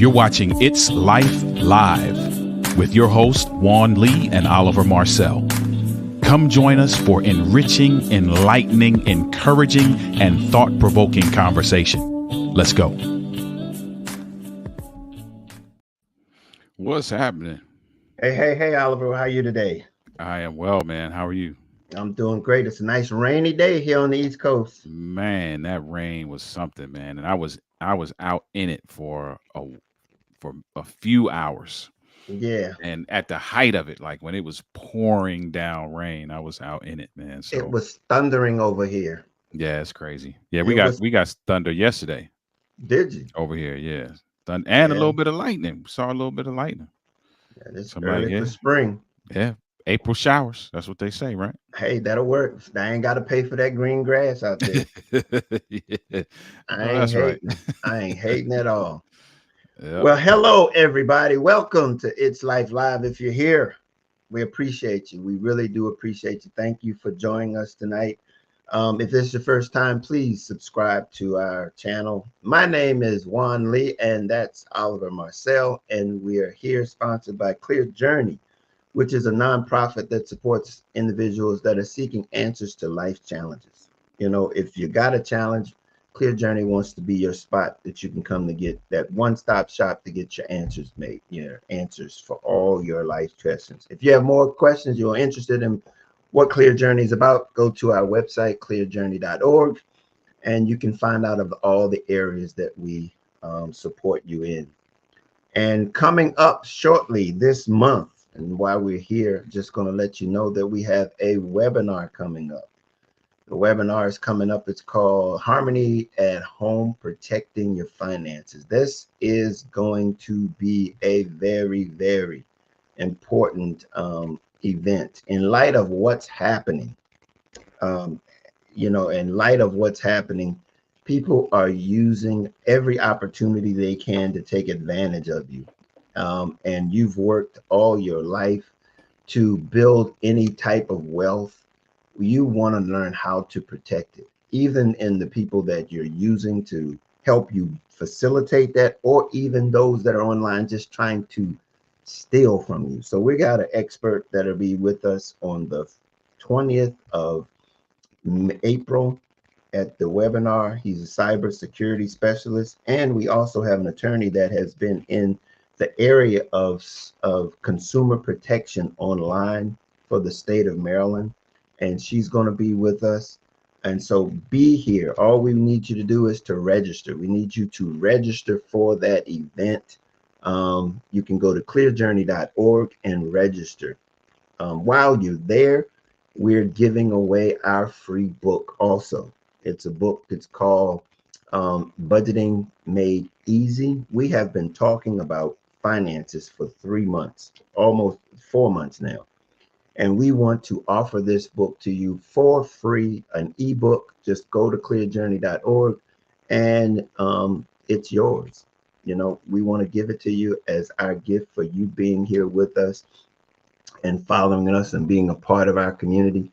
You're watching It's Life Live with your host, Juan Lee and Oliver Marcel. Come join us for enriching, enlightening, encouraging, and thought-provoking conversation. Let's go. What's happening? Hey, Oliver, how are you today? I am well, man. How are you? I'm doing great. It's a nice rainy day here on the East Coast. Man, that rain was something, man. And I was out in it for a few hours. Yeah, And at the height of it, like when it was pouring down rain, I was out in it, man. it So was thundering over here. yeah, it's crazy. Yeah, we It got was, we got thunder yesterday did you? over here. Yeah, thunder and a Yeah, little bit of lightning. Saw a little bit of lightning. yeah, it's So I'm like, early for yeah, spring. yeah. April showers. That's what they say, right? Hey, that'll work. I ain't got to pay for that green grass out there. Yeah. I I know ain't that's right. hating. I ain't hating at all. Yep. Well, hello, everybody. Welcome to It's Life Live. If you're here, we appreciate you. We really do appreciate you. Thank you for joining us tonight. If this is your first time, please subscribe to our channel. My name is Juan Lee, and that's Oliver Marcel, and we are here sponsored by Clear Journey, which is a nonprofit that supports individuals that are seeking answers to life challenges. You know, if you got a challenge, Clear Journey wants to be your spot that you can come to get that one-stop shop to get your answers made, your answers for all your life questions. If you have more questions, you're interested in what Clear Journey is about, go to our website, clearjourney.org, and you can find out of all the areas that we support you in. And coming up shortly this month, and while we're here, just going to let you know that we have a webinar coming up. The webinar is coming up. It's called Harmony at Home Protecting Your Finances. This is going to be a very, very important event in light of what's happening. Um, in light of what's happening, people are using every opportunity they can to take advantage of you. And you've worked all your life to build any type of wealth. You want to learn how to protect it, even in the people that you're using to help you facilitate that, or even those that are online just trying to steal from you. So we got an expert that'll be with us on the 20th of April at the webinar. He's a cybersecurity specialist, and we also have an attorney that has been in the area of consumer protection online for the state of Maryland, and she's going to be with us. And so be here. All we need you to do is to register. We need you to register for that event. You can go to clearjourney.org and register. While you're there, we're giving away our free book also. It's a book that's called Budgeting Made Easy. We have been talking about finances for 3 months, almost 4 months now. And we want to offer this book to you for free, an ebook. Just go to clearjourney.org and it's yours. You know, we want to give it to you as our gift for you being here with us and following us and being a part of our community.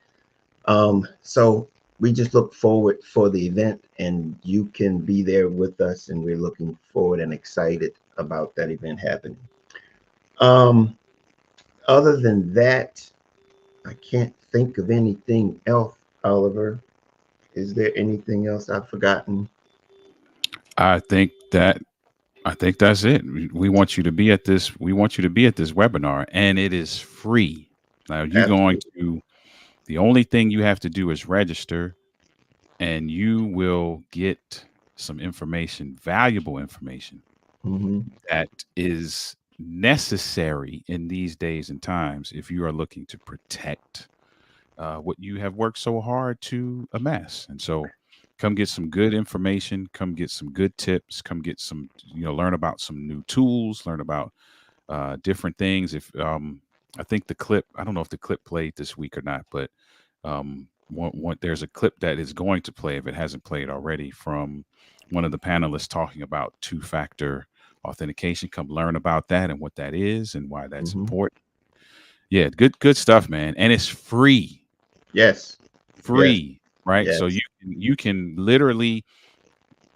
So we just look forward for the event, and you can be there with us, and we're looking forward and excited about that event happening. Um, Other than that, I can't think of anything else, Oliver. Is there anything else I've forgotten? I think that I think that's it. We want you to be at this. We want you to be at this webinar, and it is free. Now you're going Absolutely. to. The only thing you have to do is register, and you will get some information, valuable information Hmm. that is necessary in these days and times if you are looking to protect what you have worked so hard to amass. And so, come get some good information. Come get some good tips. Come get some, learn about some new tools. Learn about different things. If I think the clip, I don't know if the clip played this week or not, but there's a clip that is going to play if it hasn't played already from one of the panelists talking about two-factor authentication. Come learn about that and what that is and why that's Hmm. important. Yeah, good stuff, man, and it's free, Yes, yes, right? So yes. you can literally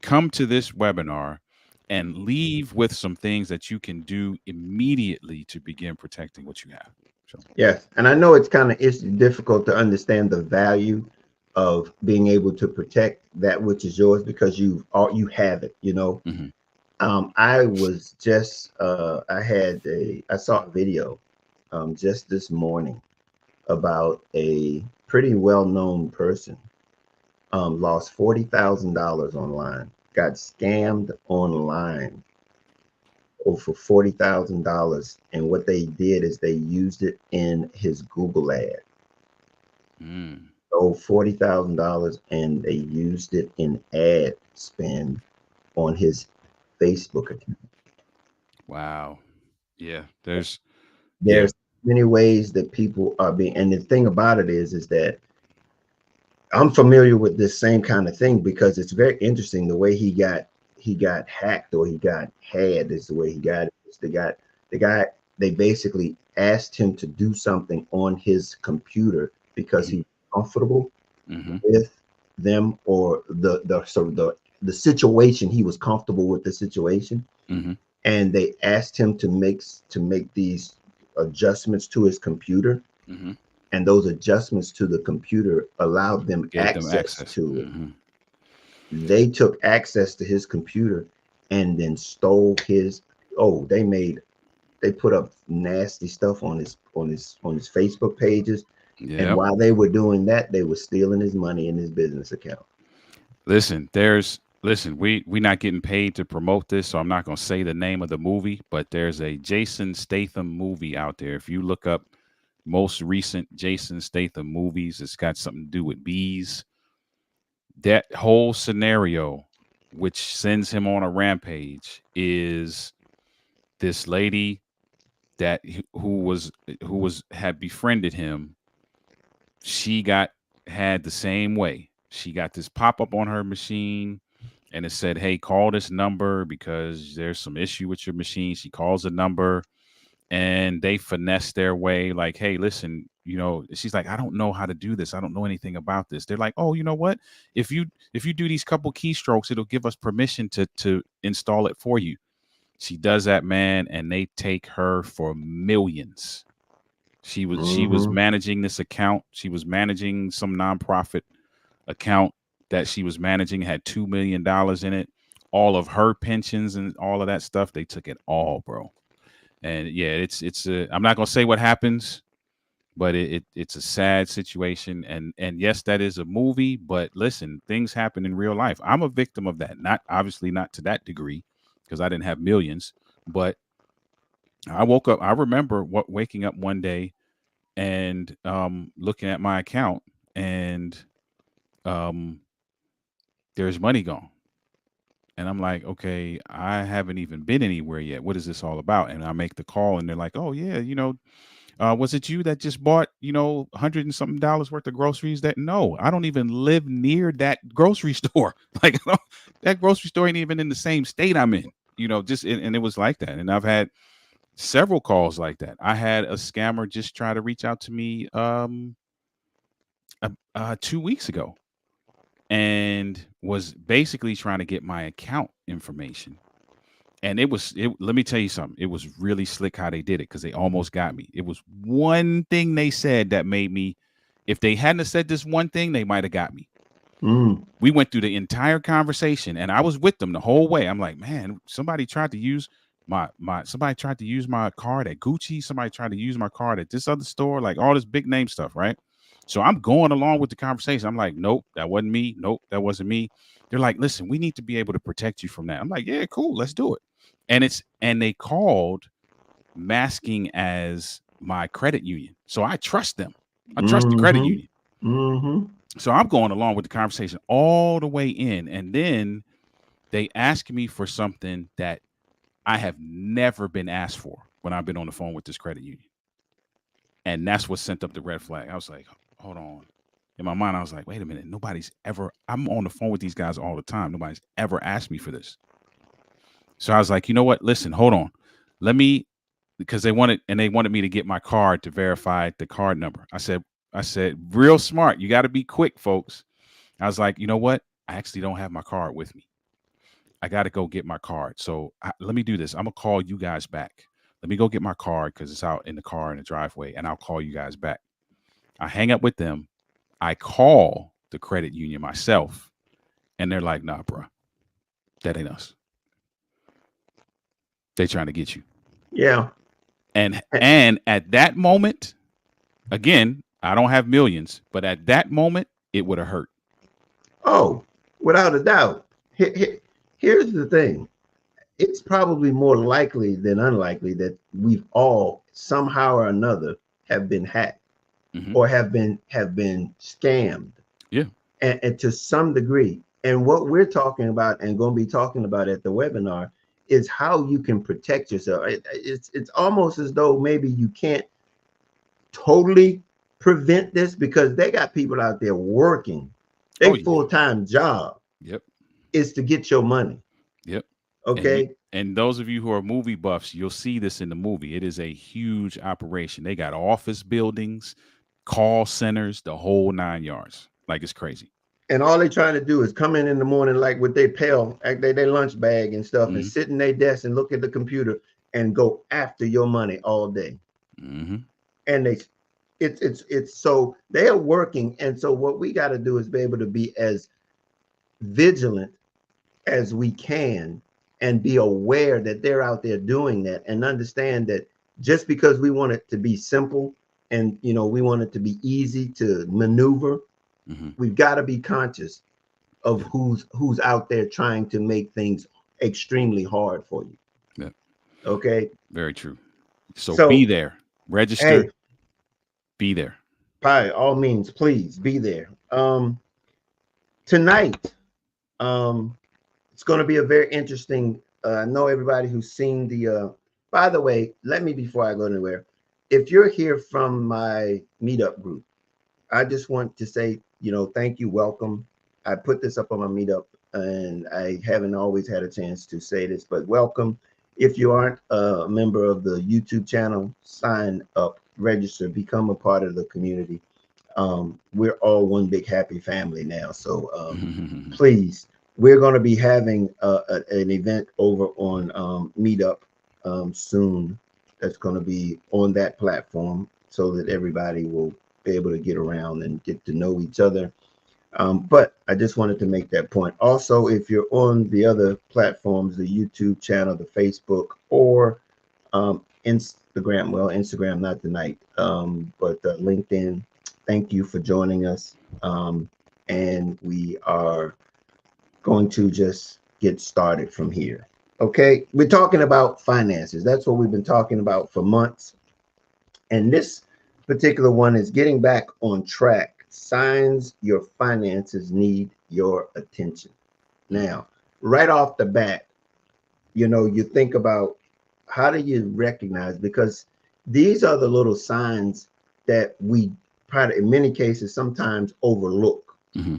come to this webinar and leave with some things that you can do immediately to begin protecting what you have. So, Yes, and I know it's difficult to understand the value of being able to protect that which is yours because you have it. hmm I was just I saw a video just this morning about a pretty well known person lost $40,000 online, got scammed online over $40,000, and what they did is they used it in his Google ad. mm, Stole $40,000 and they used it in ad spend on his Facebook account. wow, yeah, yeah, There's many ways that people are being, and the thing about it is that I'm familiar with this same kind of thing because it's very interesting the way he got hacked or he got had is the way he got it. It's the guy they basically asked him to do something on his computer because hmm he's comfortable hmm with them or the situation. He was comfortable with the situation, hmm and they asked him to make these adjustments to his computer, hmm and those adjustments to the computer allowed them gave them access access. to it. They took access to his computer and then stole his. Oh, they put up nasty stuff on his Facebook pages, and Yep. while they were doing that, they were stealing his money in his business account. Listen, we not getting paid to promote this, so I'm not going to say the name of the movie, but there's a Jason Statham movie out there. If you look up most recent Jason Statham movies, it's got something to do with bees. That whole scenario, which sends him on a rampage, is this lady who was had befriended him. She got had the same way. She got this pop up on her machine, and it said, "Hey, call this number because there's some issue with your machine." She calls the number, and they finesse their way, like, "Hey, listen, she's like, I don't know how to do this. I don't know anything about this." They're like, "Oh, you know what? If you do these couple keystrokes, it'll give us permission to install it for you." She does that, man, and they take her for millions. She was Hmm. managing this account. She was managing some nonprofit account that she was managing, had $2 million in it. All of her pensions and all of that stuff, they took it all, bro. And yeah, I'm not gonna say what happens, but it's a sad situation. And yes, that is a movie, but listen, things happen in real life. I'm a victim of that. Not obviously not to that degree, because I didn't have millions, but I woke up. I remember waking up one day and looking at my account, and um, there's money gone. And I'm like, okay, I haven't even been anywhere yet. What is this all about? And I make the call, and they're like, oh yeah, was it you that just bought, hundred and something dollars worth of groceries? That no, I don't even live near that grocery store. Like that grocery store ain't even in the same state I'm in. Just and it was like that. And I've had several calls like that. I had a scammer just try to reach out to me 2 weeks ago, and was basically trying to get my account information. And let me tell you something. It was really slick how they did it, because they almost got me. It was one thing they said that made me, if they hadn't have said this one thing, they might have got me. Mm. We went through the entire conversation, and I was with them the whole way. I'm like, man, somebody tried to use my card at Gucci. Somebody tried to use my card at this other store, like all this big name stuff, right? So I'm going along with the conversation. I'm like, nope, that wasn't me. Nope, that wasn't me. They're like, listen, we need to be able to protect you from that. I'm like, yeah, cool, let's do it. And they called masking as my credit union. So I trust them. I trust the credit Hmm. union. Hmm. So I'm going along with the conversation all the way in. And then they ask me for something that I have never been asked for when I've been on the phone with this credit union. And that's what sent up the red flag. I was like, hold on. In my mind, I was like, wait a minute. I'm on the phone with these guys all the time. Nobody's ever asked me for this. So I was like, you know what? Listen, hold on. Let me, because they wanted me to get my card to verify the card number. I said, real smart. You got to be quick, folks. I was like, you know what? I actually don't have my card with me. I got to go get my card. So let me do this. I'm gonna call you guys back. Let me go get my card because it's out in the car in the driveway, and I'll call you guys back. I hang up with them. I call the credit union myself, and they're like, "Nah, bro, that ain't us. They trying to get you." Yeah. And at that moment, again, I don't have millions, but at that moment, it would have hurt. Oh, without a doubt. Here's the thing. It's probably more likely than unlikely that we've all somehow or another have been hacked Hmm. or have been scammed, Yeah. and to some degree. And what we're talking about and going to be talking about at the webinar is how you can protect yourself. It's almost as though maybe you can't totally prevent this because they got people out there working. Oh Their yeah. full-time job Yep. is to get your money. Yep. And Okay. those of you who are movie buffs, you'll see this in the movie. It is a huge operation. They got office buildings, call centers, the whole 9 yards. Like it's crazy. And all they trying to do is come in the morning like with their pail, like their lunch bag and stuff, and Hmm. sit in their desk and look at the computer and go after your money all day. Hmm. And it's so they are working. And so what we got to do is be able to be as vigilant as we can and be aware that they're out there doing that and understand that just because we want it to be simple and we want it to be easy to maneuver, Hmm. we've got to be conscious of Yep. who's out there trying to make things extremely hard for you. Yep. Okay. Very true. So be So, there, register, hey, be there. by all means, please be there. Tonight, um, it's going to be a very interesting. I know everybody who's seen the. By the way, let me before I go anywhere, if you're here from my meetup group, I just want to say, thank you, welcome. I put this up on my meetup, and I haven't always had a chance to say this, but welcome. If you aren't a member of the YouTube channel, sign up, register, become a part of the community. We're all one big happy family now. So please, we're going to be having an event over on Meetup soon. That's going to be on that platform so that everybody will be able to get around and get to know each other. But I just wanted to make that point. Also, if you're on the other platforms, the YouTube channel, the Facebook, or Instagram, well, Instagram not tonight, but LinkedIn, thank you for joining us. And we are going to just get started from here. Okay, we're talking about finances. That's what we've been talking about for months. And this particular one is getting back on track. Signs your finances need your attention. Now, right off the bat, you think about how do you recognize, because these are the little signs that we probably in many cases sometimes overlook Hmm.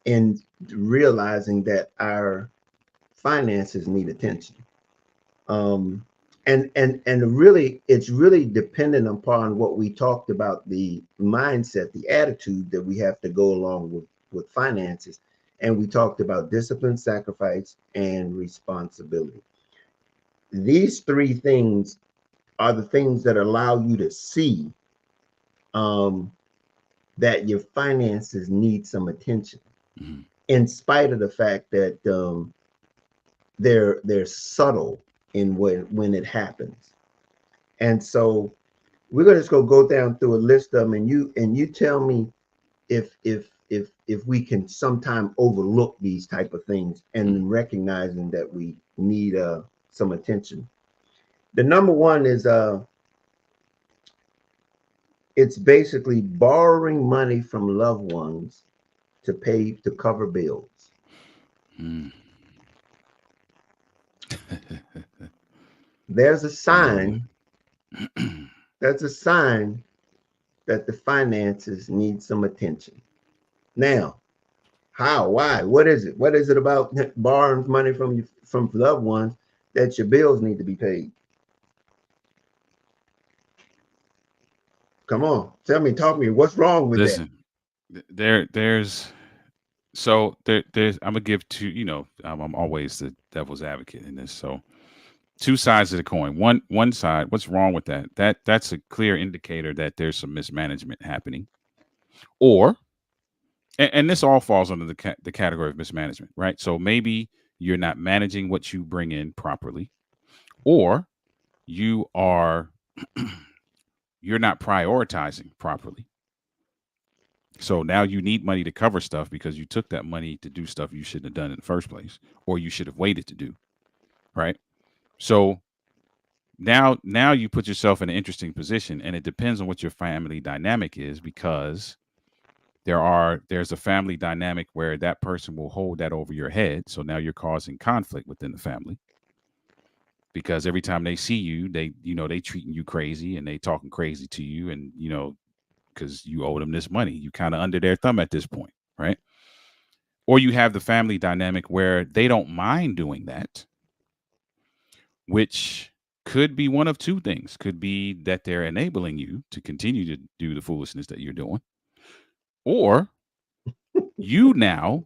in realizing that our finances need attention. um and really it's really dependent upon what we talked about, the mindset, the attitude that we have to go along with finances. And we talked about discipline, sacrifice, and responsibility. These three things are the things that allow you to see um that your finances need some attention, Hmm. in spite of the fact that they're subtle in when it happens. And so we're gonna just go down through a list of them, and you tell me if we can sometime overlook these type of things and recognizing that we need some attention. The number one is it's basically borrowing money from loved ones to cover bills. Hmm. There's a Yeah. sign. That's a sign that the finances need some attention. Now, how? Why? What is it? What is it about borrowing money from loved ones that your bills need to be paid? Come on, tell me, talk to me. What's wrong with that? Listen, there's So there's I'm gonna give two. I'm always the devil's advocate in this. So two sides of the coin. One side, what's wrong with that? That's a clear indicator that there's some mismanagement happening, or and this all falls under the category of mismanagement, right? So maybe you're not managing what you bring in properly, or you are you're not prioritizing properly. So now you need money to cover stuff because you took that money to do stuff you shouldn't have done in the first place, or you should have waited to do, right? So now you put yourself in an interesting position, and it depends on what your family dynamic is, because there's a family dynamic where that person will hold that over your head. So now you're causing conflict within the family, because every time they see you, they treating you crazy and they talking crazy to you, and because you owe them this money, you kind of under their thumb at this point, right? Or you have the family dynamic where they don't mind doing that, which could be one of two things. Could be that they're enabling you to continue to do the foolishness that you're doing, or you now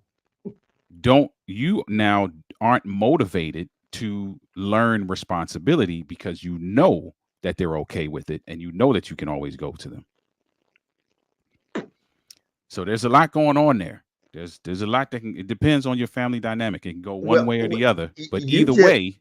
you now aren't motivated to learn responsibility because you know that they're okay with it, and you know that you can always go to them. So there's a lot going on there. There's a lot it depends on your family dynamic. It can go one Well, way or the other, but you either just, way.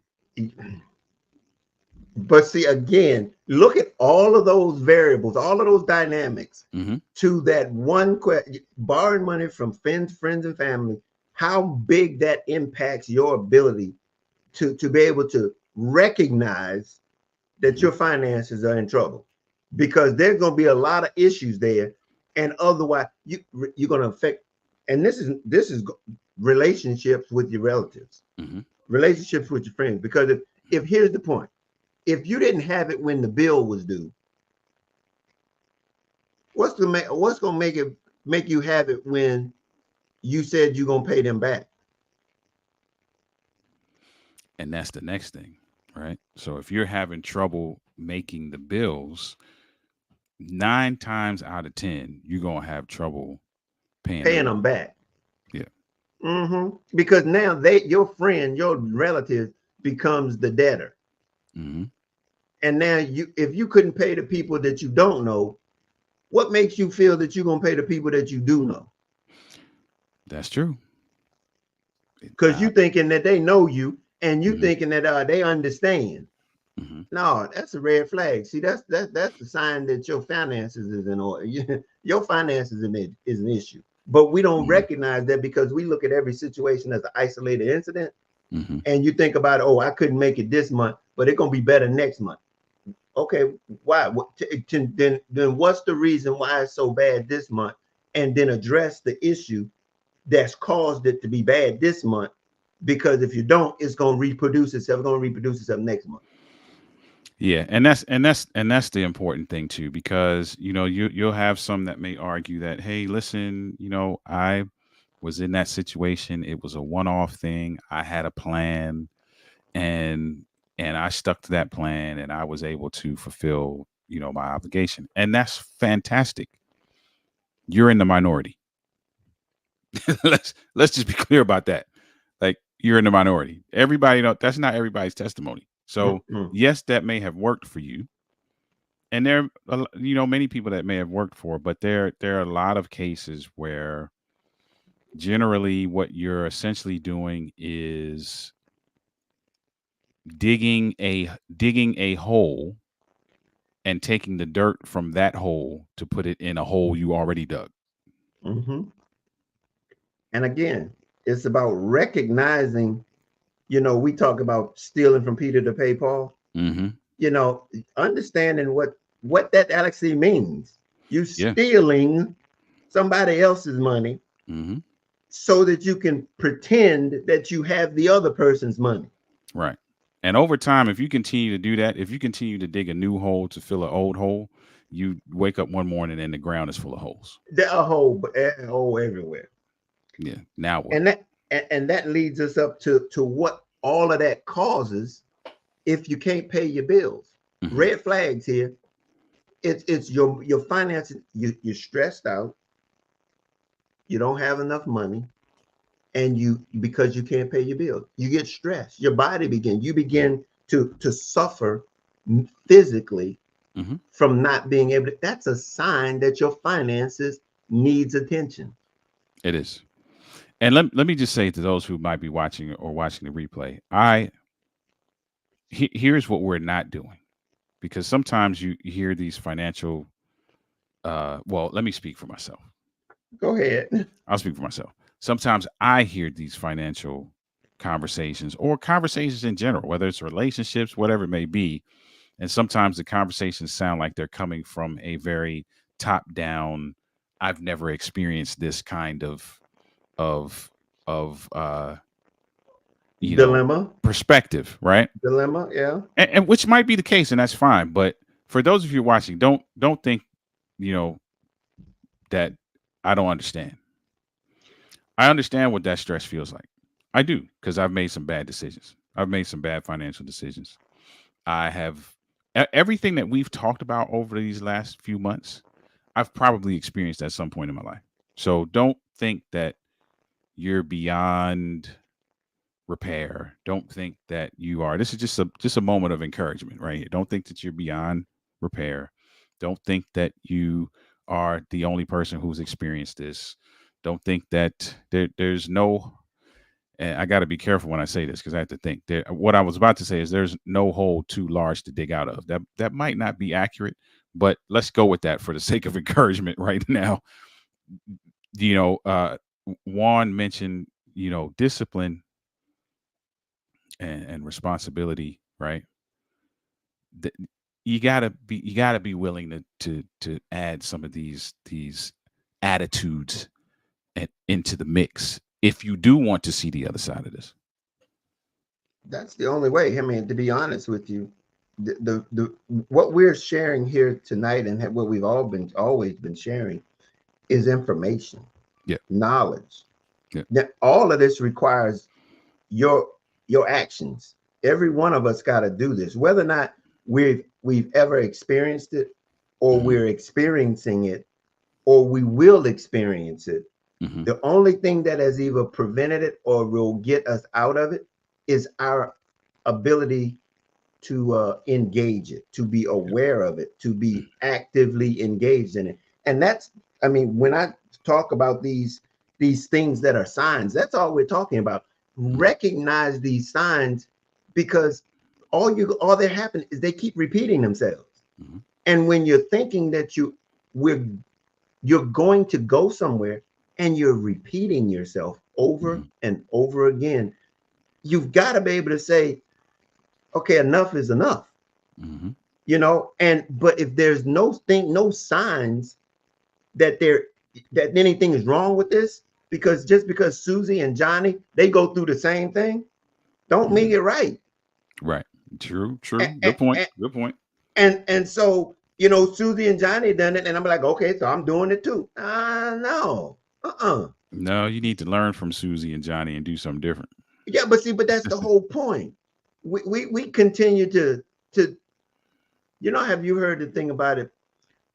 but see, again, look at all of those variables, all of those dynamics Hmm. to that one question: borrowing money from friends and family, how big that impacts your ability to be able to recognize that Hmm. your finances are in trouble, because there's going to be a lot of issues there, and otherwise you're going to affect. And this is relationships with your relatives, Hmm. relationships with your friends, because if here's the point: if you didn't have it when the bill was due, what's gonna make you have it when you said you're gonna pay them back? And that's the next thing, right? So if you're having trouble making the bills, 9 times out of 10, you're going to have trouble paying them Paying back. them back. Yeah. Because now your friend, your relative becomes the debtor. Hmm. And now if you couldn't pay the people that you don't know, what makes you feel that you're gonna pay the people that you do know? That's true. Because you thinking that they know you, and you Hmm. thinking that they understand. Hmm. No, that's a red flag. See, that's the sign that your finances is in order. Your finances is an issue. But we don't Hmm. recognize that, because we look at every situation as an isolated incident. Hmm. And you think about, oh, I couldn't make it this month, but it's gonna be better next month. Okay, why? Then what's the reason why it's so bad this month? And then address the issue that's caused it to be bad this month. Because if you don't, it's gonna reproduce itself. It's gonna reproduce itself next month. Yeah, and that's the important thing too, because you'll have some that may argue that, hey, listen, I was in that situation. It was a one-off thing. I had a plan, and I stuck to that plan, and I was able to fulfill my obligation, and that's fantastic. You're in the minority. Let's just be clear about that. Like, you're in the minority. Everybody know that's not everybody's testimony. So Mm-mm. yes, that may have worked for you, and there are many people that may have worked for, but there are a lot of cases where generally what you're essentially doing is digging a hole and taking the dirt from that hole to put it in a hole you already dug. Mm-hmm. And again, it's about recognizing. We talk about stealing from Peter to pay Paul. Mm-hmm. You know, understanding what that actually means. You Yeah. stealing somebody else's money Mm-hmm. so that you can pretend that you have the other person's money. Right. And over time, if you continue to do that, if you continue to dig a new hole to fill an old hole, you wake up one morning and the ground is full of holes. There are a hole everywhere. Yeah. Now what? And that leads us up to what all of that causes if you can't pay your bills. Mm-hmm. Red flags here. It's your finances. You're stressed out. You don't have enough money. and you, because you can't pay your bill, you get stressed. Your body you begin to suffer physically Hmm. from not being able to. That's a sign that your finances needs attention. It is. And let me just say to those who might be watching or watching the replay, here's what we're not doing, because sometimes you hear these financial well, let me speak for myself. Go ahead. I'll speak for myself. Sometimes I hear these financial conversations or conversations in general, whether it's relationships, whatever it may be, and sometimes the conversations sound like they're coming from a very top down, I've never experienced this kind of of you know Dilemma. perspective, right? Dilemma. Yeah. And which might be the case, and that's fine. But for those of you watching, don't think you know that I don't understand. I understand what that stress feels like. I do, because I've made some bad decisions. I've made some bad financial decisions. I have everything that we've talked about over these last few months. I've probably experienced at some point in my life. So don't think that you're beyond repair. Don't think that you are. This is just a moment of encouragement, right? Don't think that you're beyond repair. Don't think that you are the only person who's experienced this. Don't think that there's no. And I got to be careful when I say this, because I have to think. What I was about to say is there's no hole too large to dig out of. That might not be accurate, but let's go with that for the sake of encouragement right now. You know, Juan mentioned discipline and responsibility, right? Th- you gotta be willing to add some of these attitudes into the mix if you do want to see the other side of this. That's the only way. I mean, to be honest with you, the what we're sharing here tonight and what we've always been sharing is information, Yeah, knowledge. yeah. That all of this requires your your actions. Every one of us got to do this, whether or not we've ever experienced it, or Hmm. we're experiencing it, or we will experience it. Hmm. The only thing that has either prevented it or will get us out of it is our ability to engage it, to be Yeah. aware of it, to be actively engaged in it. And that's, I mean, when I talk about these things that are signs, that's all we're talking about. Hmm. Recognize these signs, because all that happen is they keep repeating themselves. Hmm. And when you're thinking that we're you're going to go somewhere and you're repeating yourself over Hmm. and over again, you've got to be able to say, okay, enough is enough. Hmm. And but if there's no signs that there that anything is wrong with this, because just because Susie and Johnny, they go through the same thing, don't make Hmm. it right. Right. True. True. Good point. And Good point. and so, Susie and Johnny done it, and I'm like, okay, so I'm doing it too. No. Uh-uh. No, you need to learn from Susie and Johnny and do something different. Yeah, but see, but that's the whole point. We continue to have you heard the thing about it?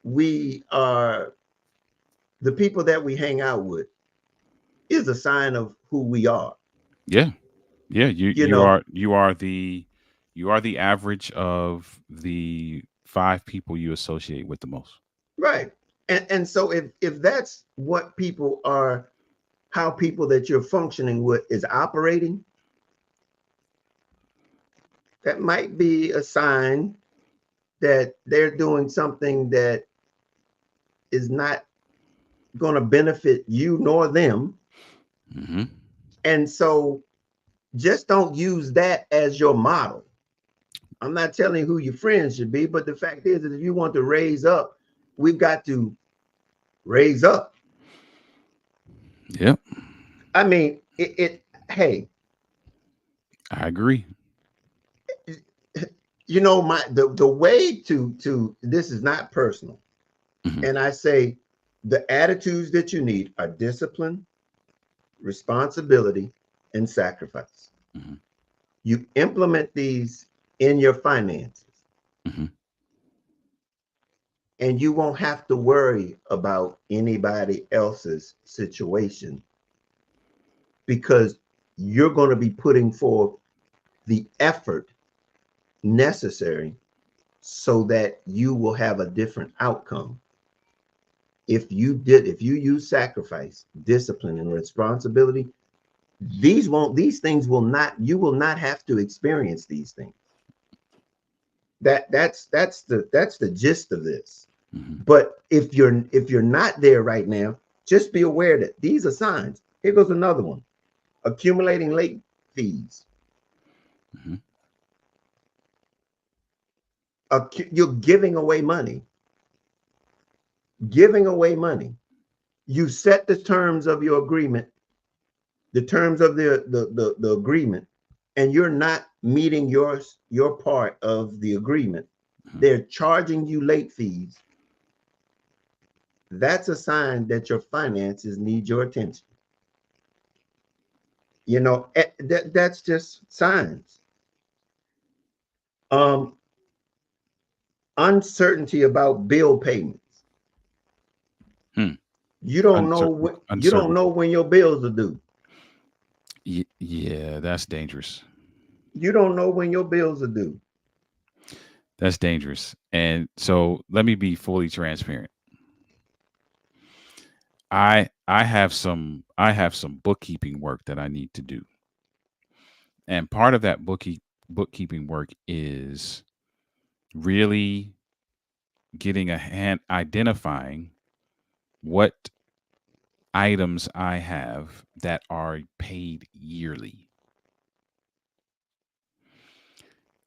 We are the people that we hang out with is a sign of who we are. Yeah. Yeah. You You you know, are you are the you are the average of the five people you associate with the most. right? And so if that's what people are, how people that you're functioning with is operating, that might be a sign that they're doing something that is not going to benefit you nor them. Hmm. And so just don't use that as your model. I'm not telling you who your friends should be, but the fact is that if you want to raise up, we've got to raise up. Yep. I mean, hey, I agree. the way to this is not personal. Hmm. And I say the attitudes that you need are discipline, responsibility, and sacrifice. Hmm. You implement these in your finances, Hmm. and you won't have to worry about anybody else's situation because you're going to be putting forth the effort necessary so that you will have a different outcome. If you use sacrifice, discipline, and responsibility, these things will not, you will not have to experience these things. That's the gist of this. Hmm. But if you're not there right now, just be aware that these are signs. Here goes another one: accumulating late fees. Hmm. You're giving away money. Giving away money. You set the terms of your agreement, the terms of the agreement, and you're not meeting your part of the agreement. Hmm. They're charging you late fees. That's a sign that your finances need your attention. That's just signs. Um, Uncertainty about bill payments. Hmm. You don't know Uncertainty. when your bills are due. Yeah, that's dangerous. You don't know when your bills are due. That's dangerous. And so let me be fully transparent. I have some bookkeeping work that I need to do. And part of that bookkeeping work is really getting a hand identifying what items I have that are paid yearly.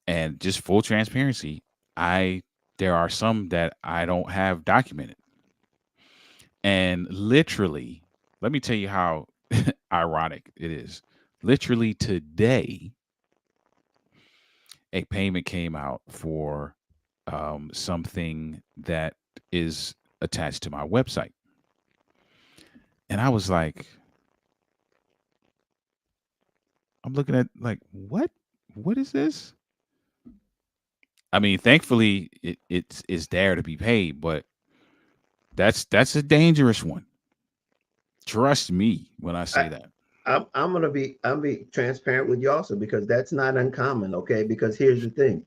And just full transparency, I there are some that I don't have documented. And literally, let me tell you how ironic it is. Literally today, a payment came out for something that is attached to my website. And I was like, I'm looking at like, what? What is this? I mean, thankfully it's there to be paid, but that's a dangerous one. Trust me when I I, say that. I'm be transparent with you also, because that's not uncommon. Okay, because here's the thing: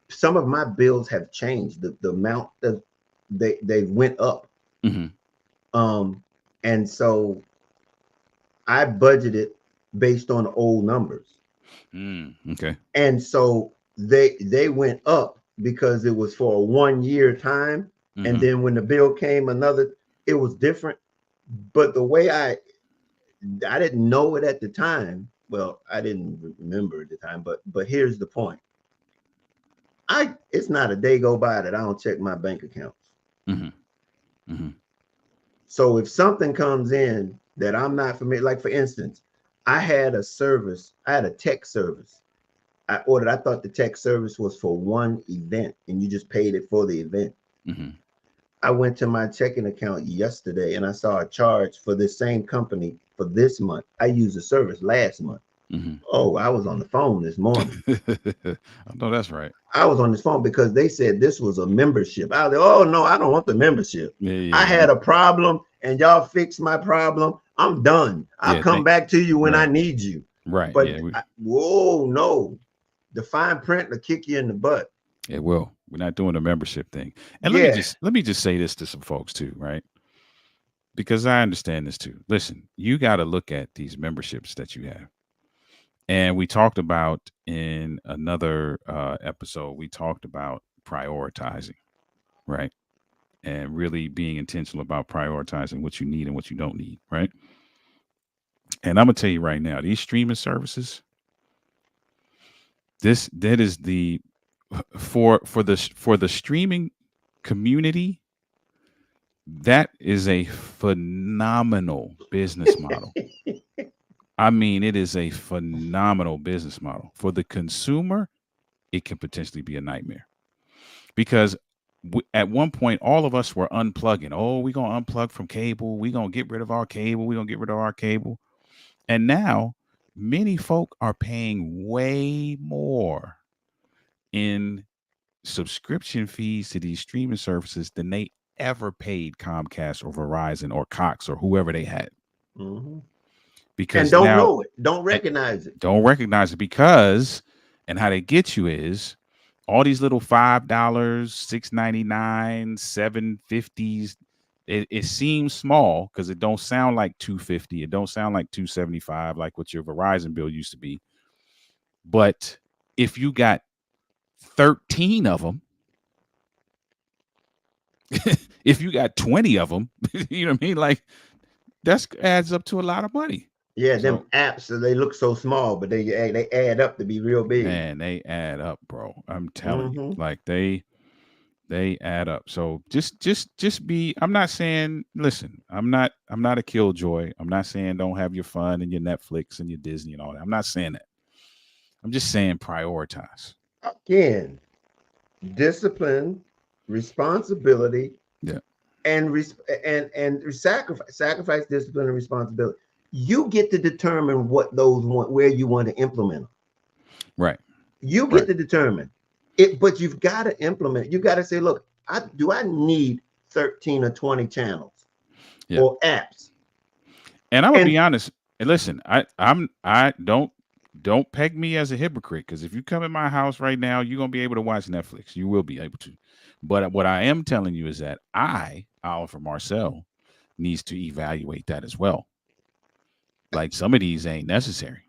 some of my bills have changed. The amount that they went up. Hmm. Um, and so I budgeted based on old numbers, Okay. and so they went up because it was for a 1 year time, and Hmm. then when the bill came, another, it was different. But the way I didn't know it at the time. Well, I didn't remember at the time, but here's the point: I it's not a day go by that I don't check my bank accounts. Hmm. Hmm. So if something comes in that I'm not familiar, like for instance, I had a tech service. I thought the tech service was for one event and you just paid it for the event. Hmm. I went to my checking account yesterday and I saw a charge for this same company for this month. I used the service last month. Hmm. Oh, I was on the phone this morning. I know that's right. I was on this phone because they said this was a membership. I was like, oh no, I don't want the membership. Yeah, I yeah, had a problem and y'all fixed my problem. I'm done. I'll yeah. come back to you when I Right, need you. right. But Yeah, whoa, no, the fine print will kick you in the butt. it will. We're not doing a membership thing. And Yeah. let me just say this to some folks too, right? Because I understand this too. Listen, you got to look at these memberships that you have. And we talked about in another episode, we talked about prioritizing, right? And really being intentional about prioritizing what you need and what you don't need, right? And I'm gonna tell you right now, these streaming services, this that is the for the streaming community, that is a phenomenal business model. I mean, it is a phenomenal business model. For the consumer, it can potentially be a nightmare because at one point, all of us were unplugging. Oh, we're going to unplug from cable. We're going to get rid of our cable. We're going to get rid of our cable. And now, many folk are paying way more in subscription fees to these streaming services than they ever paid Comcast or Verizon or Cox or whoever they had. Mhm. And because don't now know it, don't eh, recognize it. don't recognize it because and how they get you is all these little $5, 6.99, 7.50s. It seems small because it don't sound like 250. It don't sound like 275 like what your Verizon bill used to be. But if you got 13 of them, if you got 20 of them, you know what I mean? Like that's adds up to a lot of money. Yeah, them So apps, they look so small, but they add up to be real big. man, they add up, bro. I'm telling you, Hmm. like they add up. So just be. I'm not saying. Listen, I'm not a killjoy. I'm not saying don't have your fun and your Netflix and your Disney and all that. I'm not saying that. I'm just saying prioritize. Again, discipline, responsibility, Yeah. and sacrifice discipline and responsibility. You get to determine what those want, where you want to implement them. Right. You get Right. to determine it, but you've got to implement it. You got to say, look, I need 13 or 20 channels Yeah. or apps? And I'm gonna And be honest. And listen, I don't peg me as a hypocrite because if you come in my house right now, you're gonna be able to watch Netflix. You will be able to. But what I am telling you is that Oliver Marcel, needs to evaluate that as well. Like some of these ain't necessary.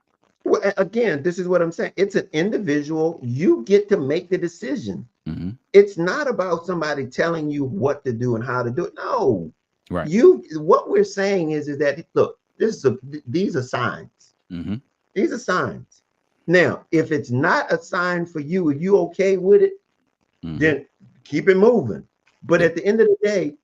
well, again, this is what I'm saying. It's an individual. You get to make the decision. Hmm. It's not about somebody telling you what to do and how to do it. No, Right. you. What we're saying is that look, these are signs. Hmm. These are signs. Now, if it's not a sign for you, if you okay with it, Hmm. then keep it moving. But Yeah. at the end of the day,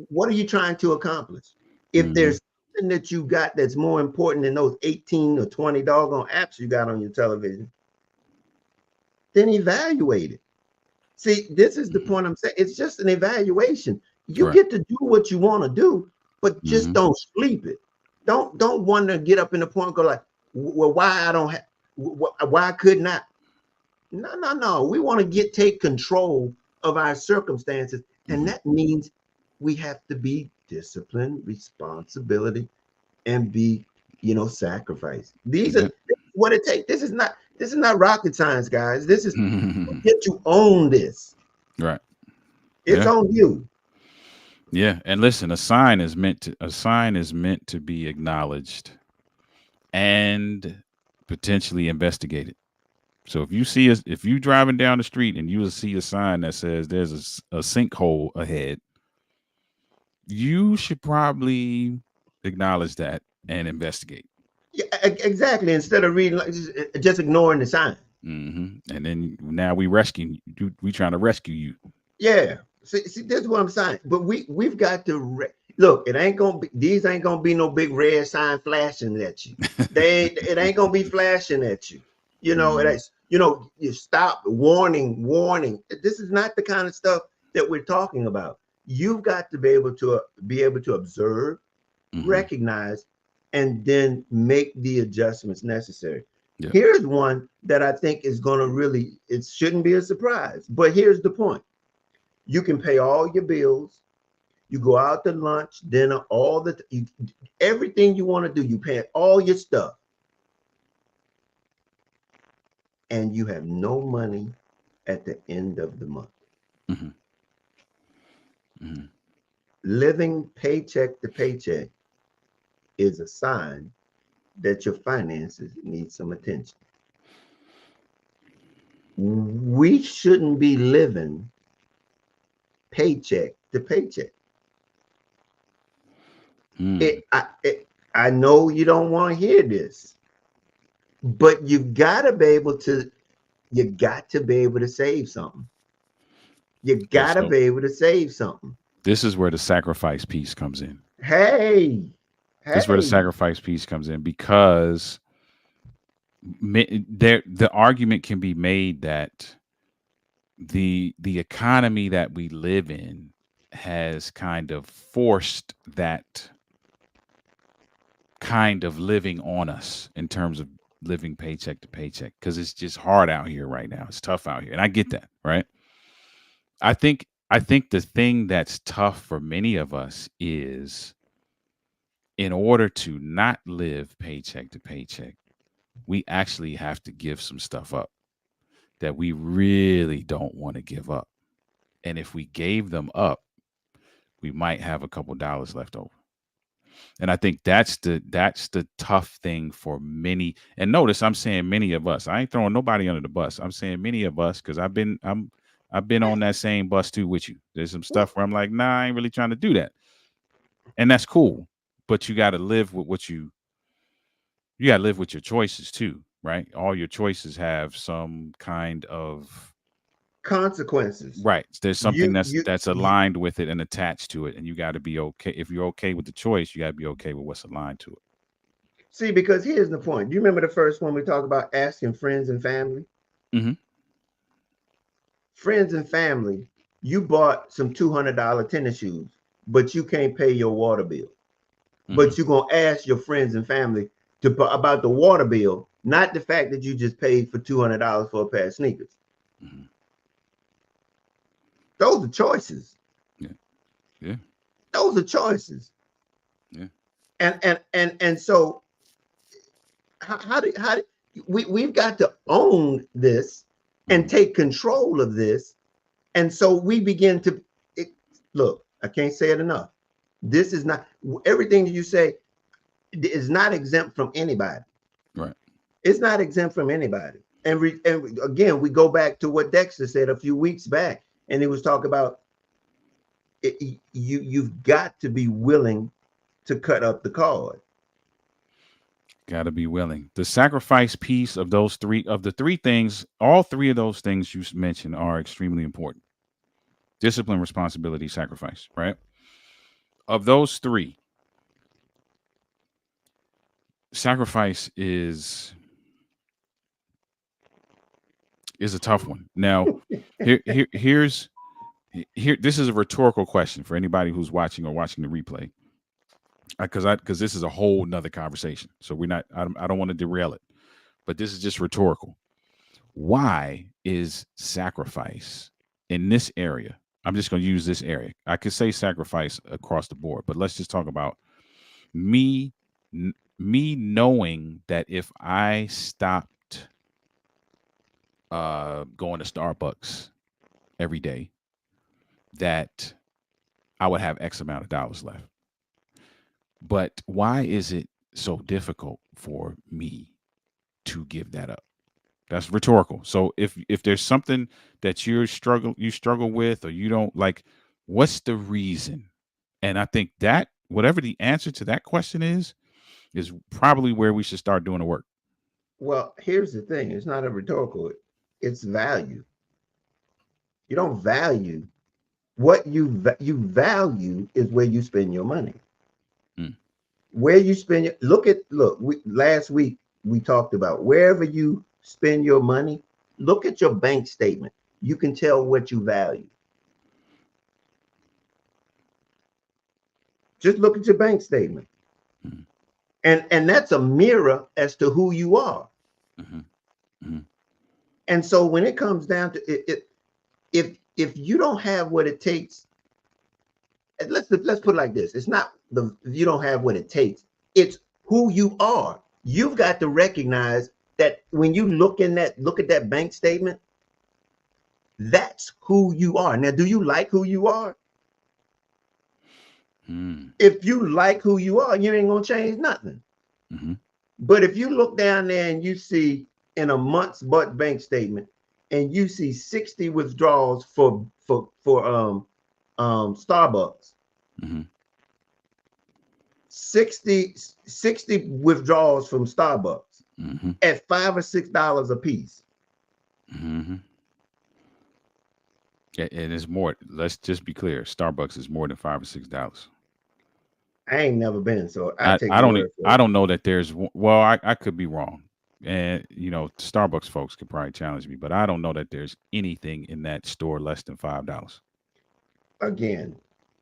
what are you trying to accomplish? If Hmm. there's something that you got that's more important than those 18 or 20 doggone apps you got on your television, then evaluate it. See, this is the Hmm. point I'm saying. It's just an evaluation. You Right. get to do what you want to do, but just Hmm. don't sleep it. Don't want to get up in the point and go like, well, why I don't have, why couldn't I? No, no, no. We want to take control of our circumstances, and Hmm. that means we have to be disciplined, responsibility, and be, sacrifice. Yeah. This is what it takes. This is not rocket science, guys. This is you get to own this. Right. It's Yeah. on you. Yeah. And listen, a sign is meant to be acknowledged and potentially investigated. So if you driving down the street and you see a sign that says there's a sinkhole ahead, you should probably acknowledge that and investigate. Yeah, exactly. Instead of reading, just ignoring the sign. And then now we trying to rescue you. Yeah. See, this is what I'm saying. But we've got to look. It ain't gonna be these ain't gonna be no big red sign flashing at you. It ain't gonna be flashing at you. It Mhm. is. You stop, warning, warning. This is not the kind of stuff that we're talking about. You've got to be able to observe, Mhm. recognize, and then make the adjustments necessary. Yeah. Here's one that I think is going to really, it shouldn't be a surprise, but here's the point. You can pay all your bills. You go out to lunch, dinner, everything you want to do. You pay all your stuff, and you have no money at the end of the month. Mhm. Mhm. Living paycheck to paycheck is a sign that your finances need some attention. We shouldn't be living paycheck to paycheck. Mm. I know you don't want to hear this, but you got to be able to save something. You Yeah. got to So be able to save something. this is where the sacrifice piece comes in. Hey, This is where the hey. sacrifice piece comes in because the argument can be made that the economy that we live in has kind of forced that kind of living on us in terms of living paycheck to paycheck because it's just hard out here right now. It's tough out here, and I get that, right? I think the thing that's tough for many of us is in order to not live paycheck to paycheck, we actually have to give some stuff up that we really don't want to give up. And if we gave them up, we might have a couple dollars left over. And I think that's the tough thing for many. And notice I'm saying many of us. I ain't throwing nobody under the bus. I'm saying many of us because I've been on that same bus too with you. There's some stuff where I'm like, nah, I ain't really trying to do that. And that's cool. But you gotta live with what you gotta live with your choices too, right? All your choices have some kind of Consequences. right. There's something You that's you that's you aligned with it and attached to it. And you gotta be okay. If you're okay with the choice, you gotta be okay with what's aligned to it. see, because here's the point. Do you remember the first one we talked about asking friends and family? Hmm. Friends and family, you bought some $200 tennis shoes, but you can't pay your water bill. Hmm. But you're gonna ask your friends and family about the water bill, not the fact that you just paid for $200 for a pair of sneakers. Hmm. Those are choices. Yeah. Yeah. Those are choices. Yeah. And so how do we've got to own this and Hmm. take control of this. And so we begin to it, look, I can't say it enough. This is not everything that you say is not exempt from anybody. Right. It's not exempt from anybody. And again, we go back to what Dexter said a few weeks back, and he was talking about you've got to be willing to cut up the card. Got to be willing. The sacrifice piece of the three things, all three of those things you mentioned are extremely important. Discipline, responsibility, sacrifice, right? Of those three, sacrifice is a tough one. Now, here's here this is a rhetorical question for anybody who's watching or watching the replay. Because this is a whole nother conversation. So we're not I don't want to derail it. But this is just rhetorical. Why is sacrifice in this area? I'm just going to use this area. I could say sacrifice across the board, but let's just talk about me me knowing that if I stopped going to Starbucks every day, that I would have X amount of dollars left. But why is it so difficult for me to give that up? That's rhetorical. So if there's something that you struggle with or you don't like, what's the reason? And I think that whatever the answer to that question is probably where we should start doing the work. Well, here's the thing: it's not a rhetorical; it's value. You don't value what you value is where you spend your money. Mm, Where you spend your look. Last week we talked about wherever you spend your money. Look at your bank statement. You can tell what you value. Just look at your bank statement, mm, and that's a mirror as to who you are. mhm, mhm, And so when it comes down to if you don't have what it takes, let's put it like this: it's not the you don't have what it takes; it's who you are. You've got to recognize that when you look at that bank statement, that's who you are. Now, do you like who you are? mm, If you like who you are, you ain't gonna change nothing. mhm, But if you look down there and you see in a month's but bank statement, and you see 60 withdrawals for Starbucks, mhm, 60 withdrawals from Starbucks mhm, at $5 or $6 a piece. mhm. And it's more. Let's just be clear. Starbucks is more than $5 or $6. I ain't never been, so I take I your don't word for I it. don't know that there's well I could be wrong, and Starbucks folks could probably challenge me, but I don't know that there's anything in that store less than $5. Again,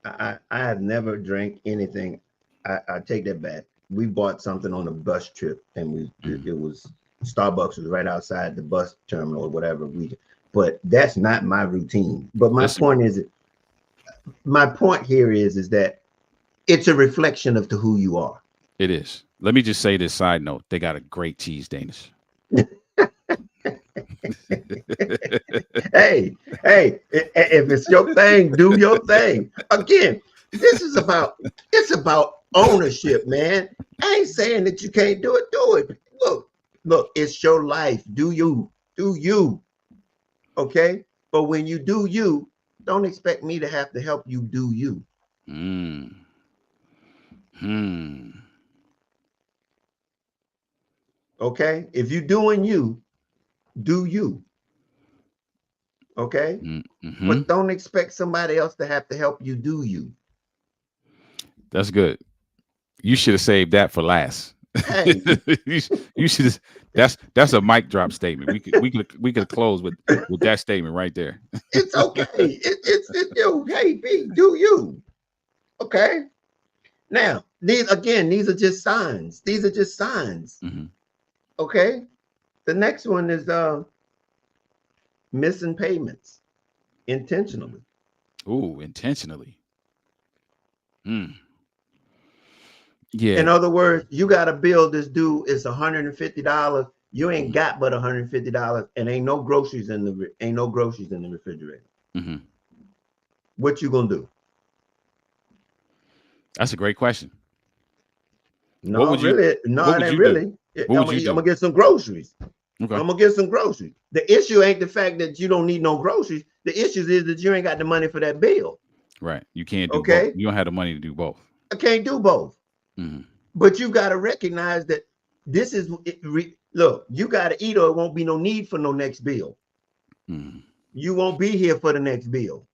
I have never drank anything. I take that back. We bought something on a bus trip, and Mm. it was Starbucks was right outside the bus terminal or whatever. But that's not my routine. But Listen, my point here is that It's a reflection of to who you are. It is. Let me just say this side note. They got a great cheese Danish. Hey, hey, if it's your thing, do your thing. Again, this is about it's about ownership, man. I ain't saying that you can't do it. Do it. Look, it's your life. Do you? Do you? Okay. But when you do you, don't expect me to have to help you do you. Mm. Hmm. Okay. If you doing you, do you. Okay. Mm-hmm. But don't expect somebody else to have to help you do you. That's good. You should have saved that for last. Hey, you, you should have. That's a mic drop statement. We could close with that statement right there. it's okay. It's you. Hey, B, do you. Okay. Now, these are just signs. These are just signs. Mm-hmm. Okay. The next one is missing payments intentionally. Ooh, intentionally. Mm. Yeah. In other words, you got a bill this due is $150. You ain't Mm-hmm. got but $150 and ain't no groceries in the refrigerator. Mm-hmm. What you gonna do? That's a great question. What No, would you really, no, What it would ain't you do? really. What would you I'm gonna do? get some groceries. Okay. I'm gonna get some groceries. The issue ain't the fact that you don't need no groceries. The issue is that you ain't got the money for that bill. Right. You can't do both. Okay, You don't have the money to do both. I can't do both. Mm-hmm. But you got to recognize that this is look. You got to eat, or it won't be no need for no next bill. Mm-hmm. You won't be here for the next bill.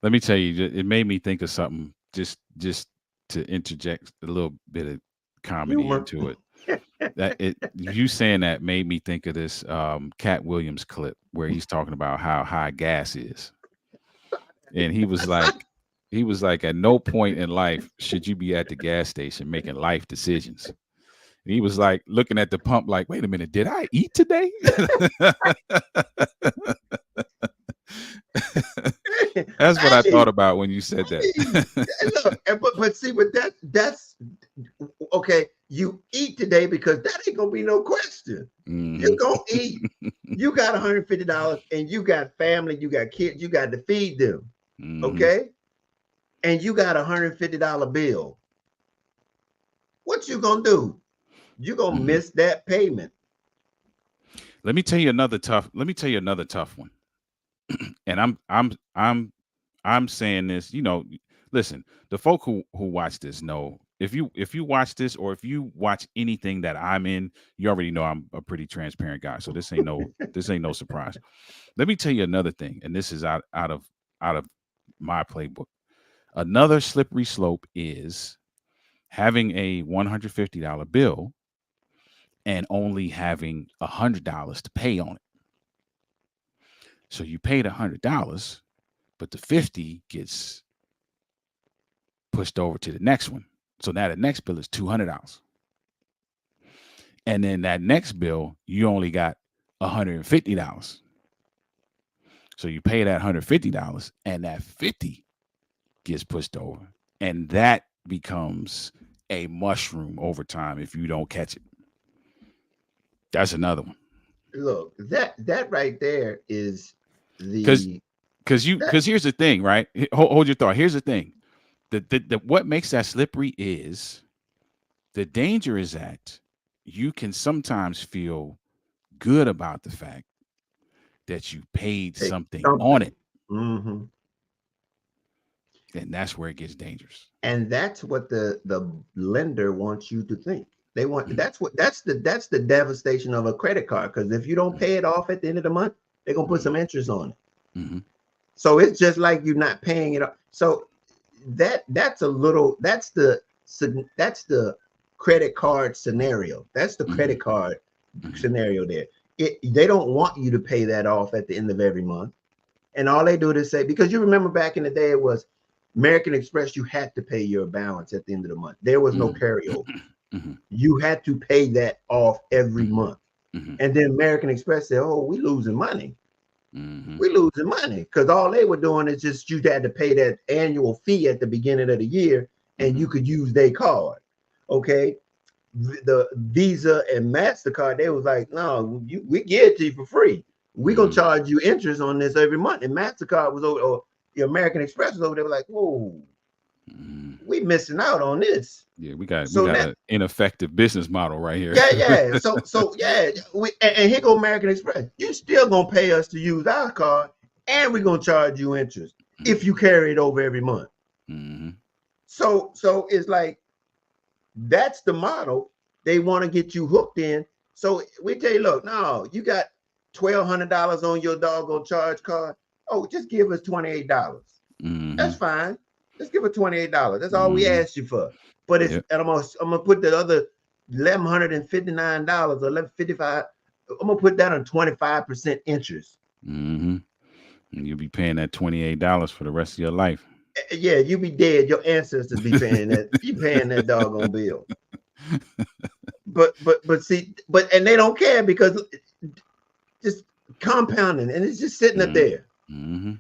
Let me tell you, it made me think of something. Just to interject a little bit of comedy Humor. into it. That it you saying that made me think of this Cat Williams clip where he's talking about how high gas is, and he was like, at no point in life should you be at the gas station making life decisions. And he was like looking at the pump, like, wait a minute, did I eat today? That's what I thought Hey, about when you said that. hey, look, but see, but that's okay. You eat today because that ain't gonna be no question. You Hmm. gonna eat. You got $150 and you got family, you got kids, you got to feed them. Hmm. Okay, and you got $150 bill. What you gonna do? You gonna Hmm. miss that payment. Let me tell you another tough one. And I'm saying this, listen, the folk who watch this know, if you watch this, or if you watch anything that I'm in, you already know I'm a pretty transparent guy. So this ain't no surprise. Let me tell you another thing, and this is out of my playbook. Another slippery slope is having a $150 bill and only having $100 to pay on it. So you paid $100, but the 50 gets pushed over to the next one. So now the next bill is $200. And then that next bill, you only got $150. So you pay that $150 and that 50 gets pushed over. And that becomes a mushroom over time if you don't catch it. That's another one. Look, that right there is Cause the cause you that cause here's the thing, right? Hold your thought. Here's the thing. The what makes that slippery is the danger is that you can sometimes feel good about the fact that you paid take something on something. it, Hmm. and that's where it gets dangerous. And that's what the lender wants you to think. They want Mhm, that's the devastation of a credit card. Because if you don't mhm, pay it off at the end of the month, they're gonna put mhm, some interest on it. mhm, So it's just like you're not paying it off. So that's the credit card scenario. That's the mhm, credit card mhm, scenario there. They don't want you to pay that off at the end of every month. And all they do is say, because you remember back in the day, it was American Express, you had to pay your balance at the end of the month. There was no mhm, carryover. mhm, You had to pay that off every mhm, month. mhm, And then American Express said, oh, we losing money. mhm, We losing money. Because all they were doing is just you had to pay that annual fee at the beginning of the year. and you could use their card. Okay. The Visa and MasterCard, they was like, no, we give it to you for free. We're gonna mm, charge you interest on this every month. And MasterCard was over, or the American Express was over there, like, whoa, mm. we missing out on this. Yeah, we So got now, an ineffective business model right here. yeah. So yeah, and here go American Express. You still gonna pay us to use our card, and we're gonna charge you interest if you carry it over every month. Mm-hmm. So it's like that's the model they want to get you hooked in. So we tell you, look, no, you got $1,200 on your doggone charge card. Oh, just give us $28. Mm-hmm. That's fine. Just give us $28. That's all we Mm-hmm. asked you for. But it's Yep. and I'm gonna put the other $1,159 or 1155. I'm gonna put that on 25% interest. Mm-hmm. And you'll be paying that $28 for the rest of your life. Yeah, you be dead. Your ancestors be paying that. You paying that doggone bill. But see, and they don't care because just compounding and it's just sitting up there. Mm-hmm.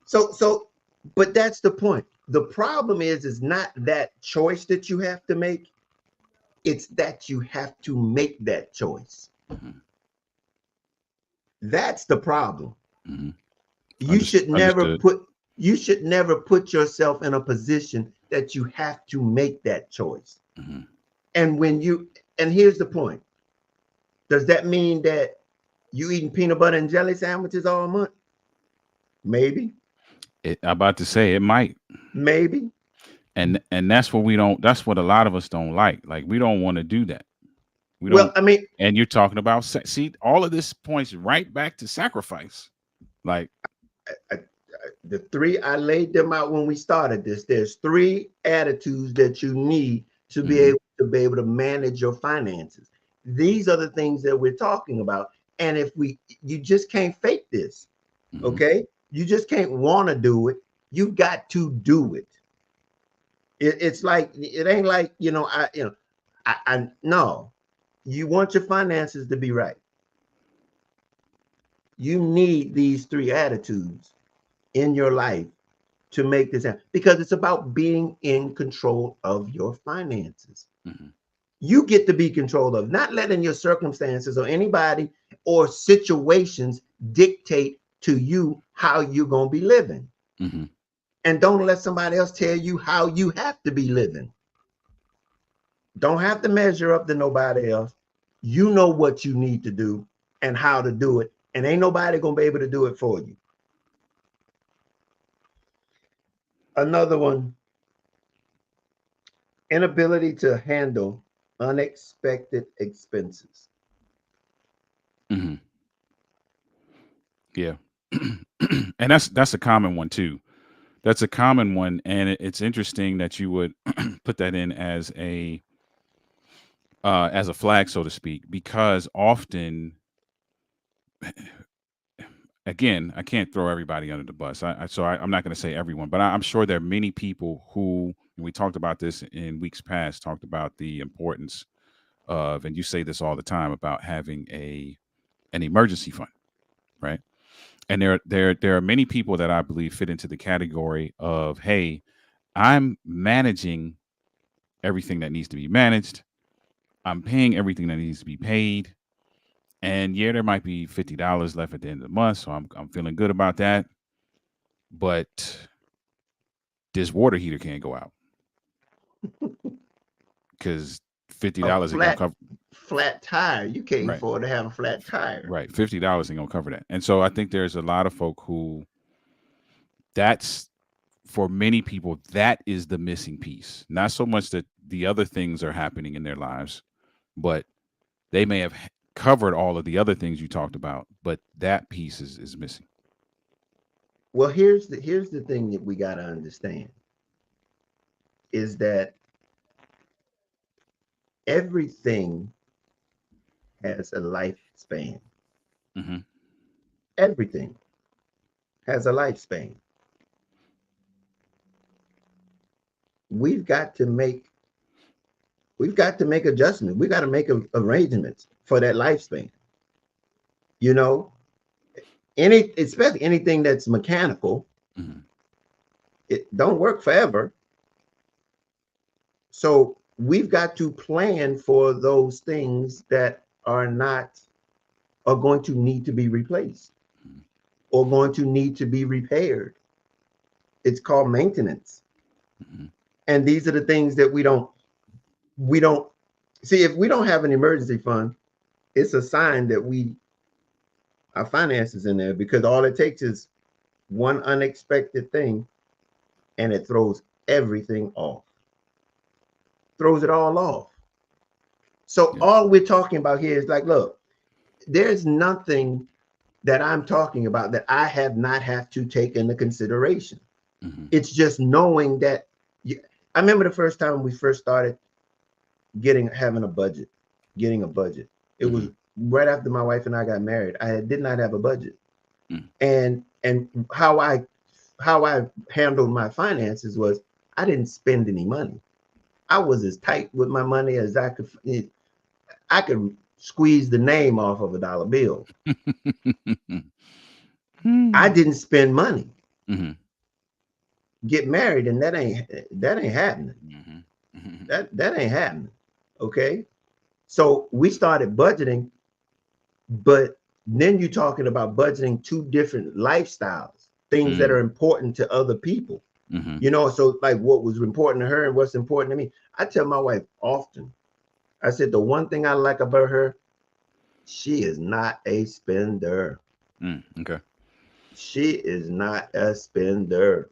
So but that's the point. The problem is not that choice that you have to make, it's that you have to make that choice. Mm-hmm. That's the problem. Mm-hmm. You should never Understood. put yourself in a position that you have to make that choice. Mm-hmm. And and here's the point. Does that mean that you eating peanut butter and jelly sandwiches all month? Maybe. I'm about to say it might. Maybe. And that's what we don't. That's what a lot of us don't like. Like we don't want to do that. We Well, don't. I mean, And you're talking about see all of this points right back to sacrifice. Like I, the three, I laid them out when we started this. There's three attitudes that you need to mm-hmm. be able to manage your finances. These are the things that we're talking about. And if you just can't fake this, Mm-hmm. okay? You just can't want to do it. You got to do it. It's like it ain't like I no. You want your finances to be right. You need these three attitudes in your life to make this happen because it's about being in control of your finances. Mm-hmm. You get to be control of, not letting your circumstances or anybody or situations dictate to you how you're going to be living. Mm-hmm. And don't let somebody else tell you how you have to be living. Don't have to measure up to nobody else. You know what you need to do and how to do it. And ain't nobody going to be able to do it for you. Another one, inability to handle unexpected expenses. Mm-hmm. Yeah. And that's a common one too. That's a common one, and it's interesting that you would put that in as a flag, so to speak, because often, again, I can't throw everybody under the bus. I'm not going to say everyone, but I'm sure there are many people who, and we talked about this in weeks past, talked about the importance of, and you say this all the time about having an emergency fund, right? And there are many people that I believe fit into the category of, hey, I'm managing everything that needs to be managed. I'm paying everything that needs to be paid. And yeah, there might be $50 left at the end of the month, so I'm feeling good about that. But this water heater can't go out because fifty A dollars ain't gonna cover. flat tire. You can't Right, afford to have a flat tire. right. $50 ain't gonna cover that. And so I think there's a lot of folk who that's for many people that is the missing piece. Not so much that the other things are happening in their lives, but they may have covered all of the other things you talked about, but that piece is missing. Well, here's the thing that we got to understand is that everything has a lifespan. Mm-hmm. Everything has a lifespan. We've got to make adjustments. We got to make arrangements for that lifespan. You know, especially anything that's mechanical, Mm-hmm. it don't work forever. So we've got to plan for those things that are going to need to be replaced Mhm. or going to need to be repaired. It's called maintenance. Mhm. And these are the things that we don't see. If we don't have an emergency fund, it's a sign that we our finances in there, because all it takes is one unexpected thing and it throws everything off, throws it all off. So Yeah. all we're talking about here is like, look, there's nothing that I'm talking about that I have not have to take into consideration. Mhm. It's just knowing that you, I remember the first time we first started having a budget, getting a budget. It was Mhm. right after my wife and I got married. I did not have a budget. Mm. And how I handled my finances was I didn't spend any money. I was as tight with my money as I could. I could squeeze the name off of a dollar bill. I Hmm. didn't spend money. Mhm. Get married, and that ain't happening. Mhm. Mhm. That ain't happening. Okay. So we started budgeting, but then you're talking about budgeting two different lifestyles, things that Mm. are important to other people. Mhm. You know, so like what was important to her and what's important to me. I tell my wife often, I said, the one thing I like about her, she is not a spender. Mm. Okay. She is not a spender.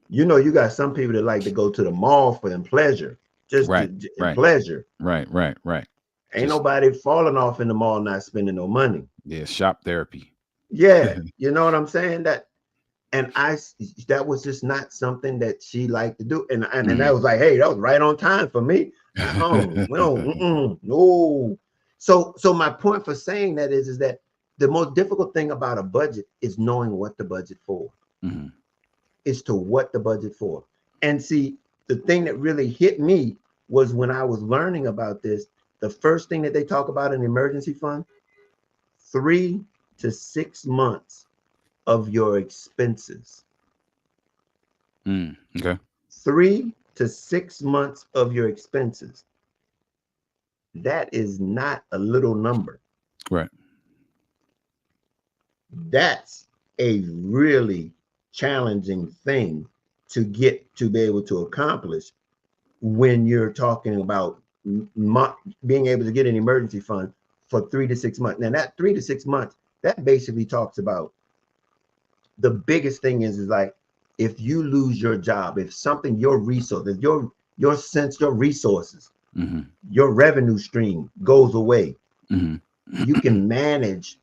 You know, you got some people that like to go to the mall for in pleasure, just Right. in Right. pleasure. Right. Right. Right. Ain't Just nobody falling off in the mall not spending no money. yeah. Shop therapy. Yeah, you know what I'm saying? And that was just not something that she liked to do. And that Mhm. was like, hey, that was right on time for me. We don't, no. So my point for saying that is that the most difficult thing about a budget is knowing what the budget for, Mhm. is to what the budget for. And see, the thing that really hit me was when I was learning about this, the first thing that they talk about in the emergency fund, 3 to 6 months of your expenses. Mm. Okay. 3 to 6 months of your expenses. That is not a little number. Right. That's a really challenging thing to get to be able to accomplish when you're talking about being able to get an emergency fund for 3 to 6 months. Now, that 3 to 6 months, that basically talks about the biggest thing is like if you lose your job, if something, your resource, if your resources, Mhm. your revenue stream goes away, Mhm. you can manage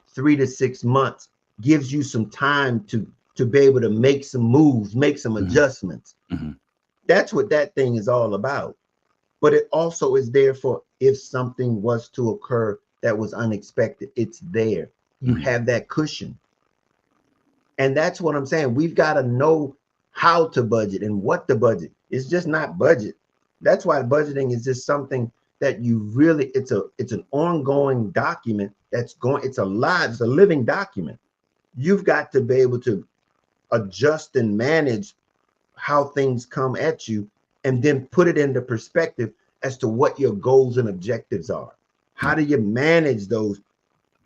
3 to 6 months, gives you some time to be able to make some moves, make some Mhm. adjustments. Mhm. That's what that thing is all about. But it also is there for if something was to occur that was unexpected, it's there. You Mhm. have that cushion. And that's what I'm saying. We've got to know how to budget and what to budget. It's just not budget. That's why budgeting is just something that you really, it's an ongoing document that's going, it's a living document. You've got to be able to adjust and manage how things come at you and then put it into perspective as to what your goals and objectives are. How Yeah. do you manage those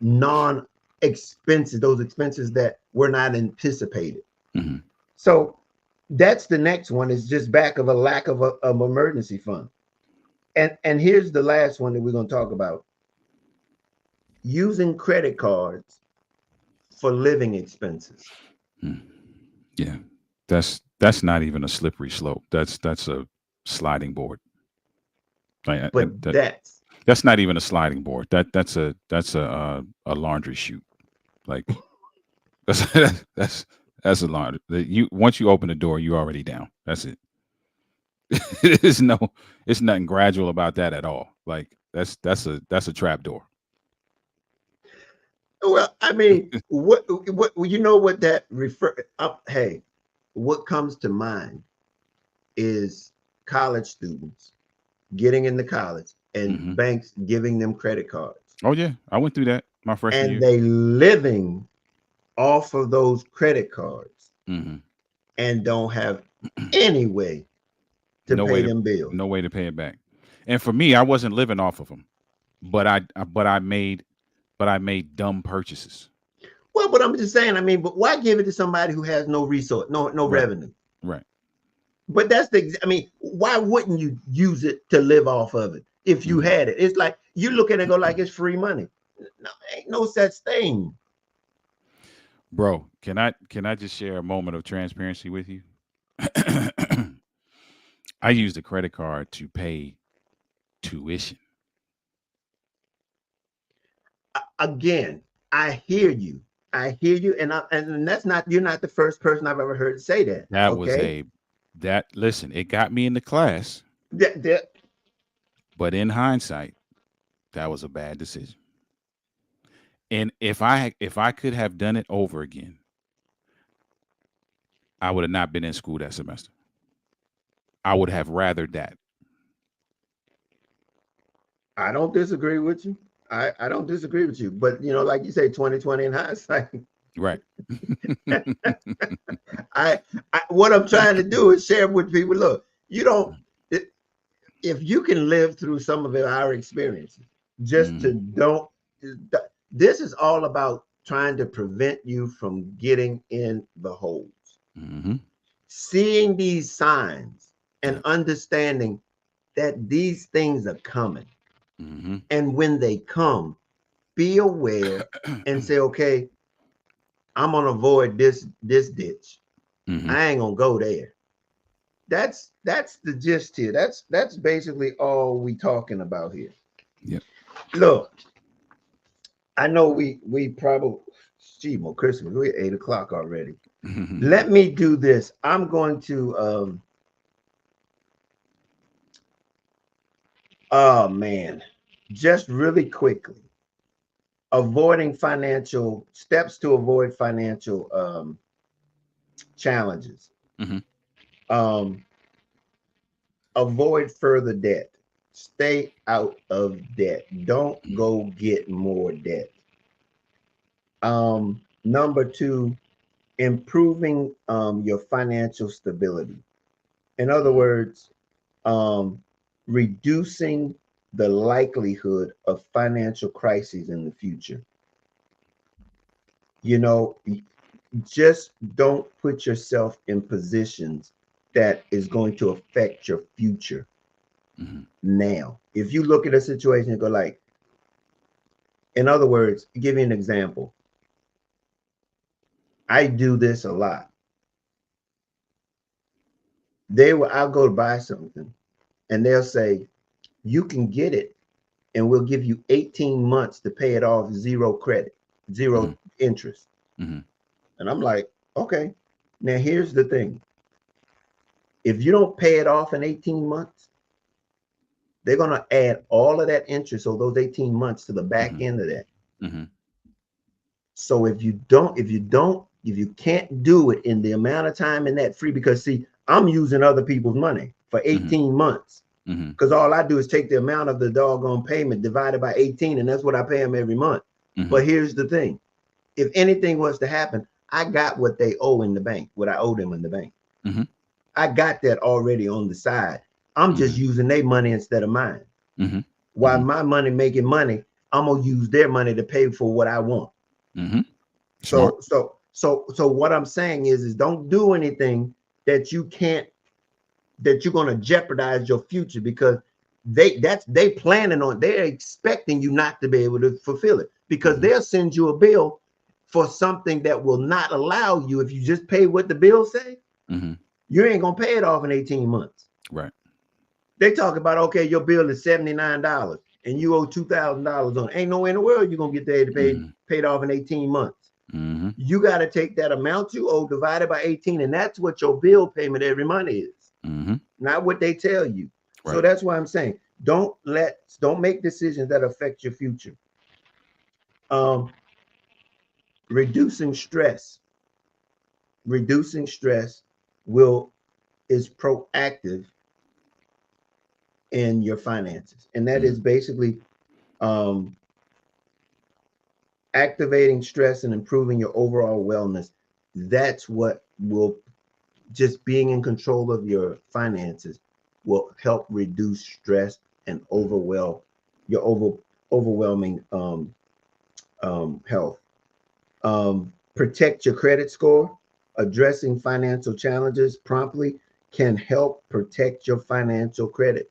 non expenses, those expenses that were not anticipated? Mhm. So that's the next one, is just back of a lack of emergency fund. And here's the last one that we're going to talk about: using credit cards for living expenses. Mm. Yeah. That's not even a slippery slope. That's a sliding board. Like, But that's not even a sliding board. That's a laundry chute. Like that's that's that's a laundry. You once you open the door, you're already down. That's it. It's no, it's nothing gradual about that at all. Like that's a trap door. well, I mean, what you know what that refer up? Hey, what comes to mind is college students getting into college and Hmm. banks giving them credit cards, Oh yeah, I went through that my freshman and year. they living off of those credit cards Hmm. and don't have any way to No pay way to them bills. no way to pay it back. And for me, I wasn't living off of them, but I made dumb purchases. Well, but I'm just saying, I mean, but why give it to somebody who has no resource, no Right. revenue? Right. But I mean, why wouldn't you use it to live off of it if you Hmm. had it? It's like you look at it and go like it's free money. No, ain't no such thing. Bro, can I just share a moment of transparency with you? I used a credit card to pay tuition. Again, I hear you. I hear you, and that's not you're not the first person I've ever heard say that. That was Okay, a that listen, it got me into class, that but in hindsight, that was a bad decision. And if I could have done it over again, I would have not been in school that semester. I would have rather that. I don't disagree with you. I don't disagree with you, but like you say, 2020 in hindsight. Right. I, what I'm trying to do is share with people. Look, you don't. If you can live through some of our experiences, just to Hmm. don't. This is all about trying to prevent you from getting in the holes. Hmm. Seeing these signs and Yep. understanding that these things are coming, Hmm. and when they come, be aware and say, okay, I'm gonna avoid this ditch. Hmm. I ain't gonna go there. That's the gist here. That's basically all we talking about here. Yep. Look, I know we probably gee, more Christmas. We're at 8 o'clock already. Let me do this. I'm going to oh man, just really quickly. Avoiding financial steps to avoid financial challenges. Hmm. Um, avoid further debt. Stay out of debt. Don't go get more debt. Number two, improving your financial stability. In other Hmm. words, um, reducing the likelihood of financial crises in the future. You know, just don't put yourself in positions that is going to affect your future Hmm. now. If you look at a situation and go like, in other words, give you an example. I do this a lot. I'll go to buy something and they'll say, you can get it and we'll give you 18 months to pay it off, zero credit, Hmm. zero interest. Hmm. And I'm like, okay. Now here's the thing. If you don't pay it off in 18 months, they're going to add all of that interest, so those 18 months to the back Hmm. end of that. Hmm. So if you can't do it in the amount of time in that free, because see, I'm using other people's money for Hmm. 18 months. Hmm. Because all I do is take the amount of the doggone payment divided by 18, and that's what I pay them every month. Hmm. But here's the thing. If anything was to happen, I got what they owe in the bank, what I owe them in the bank. Hmm. I got that already on the side. I'm just Hmm. using their money instead of mine. Hmm. While my money making money, I'm gonna use their money to pay for what I want. Hmm. Smart. So what I'm saying is don't do anything that you can't that you're gonna jeopardize your future, because they planning on, they're expecting you not to be able to fulfill it, because Hmm. they'll send you a bill for something that will not allow you, if you just pay what the bill say, Hmm. you ain't gonna pay it off in 18 months. Right. They talk about, okay, your bill is $79 and you owe $2,000 on it. Ain't no way in the world you're gonna get that Hmm. paid off in 18 months. Hmm. You got to take that amount you owe divided by 18, and that's what your bill payment every month is, Hmm. not what they tell you. So Right. that's why I'm saying don't make decisions that affect your future. Um, reducing stress, reducing stress will is proactive in your finances, and that Hmm. is basically um, activating stress and improving your overall wellness. That's what will, just being in control of your finances will help reduce stress and overwhelm your overwhelming health. Protect your credit score. Addressing financial challenges promptly can help protect your financial credit.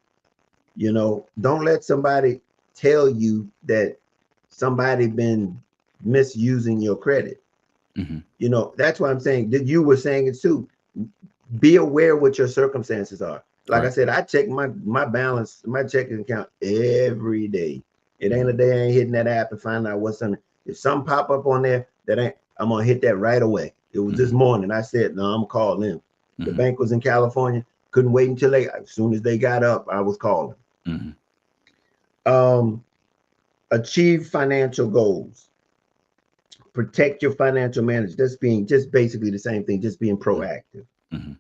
You know, don't let somebody tell you that somebody been misusing your credit. Hmm. You know, that's why I'm saying that you were saying it too. Be aware what your circumstances are. Like I Right. said, I check my balance, my checking account every day. It ain't a Hmm. day I ain't hitting that app and find out what's on it. If something pop up on there that ain't, I'm gonna hit that right away. It was this Hmm. morning. I said, no, I'm gonna call them. The Hmm. bank was in California. Couldn't wait until they, as soon as they got up, I was calling. Hmm. Um, Achieve financial goals. Protect your financial management. Just being just basically the same thing, just being proactive. Hmm.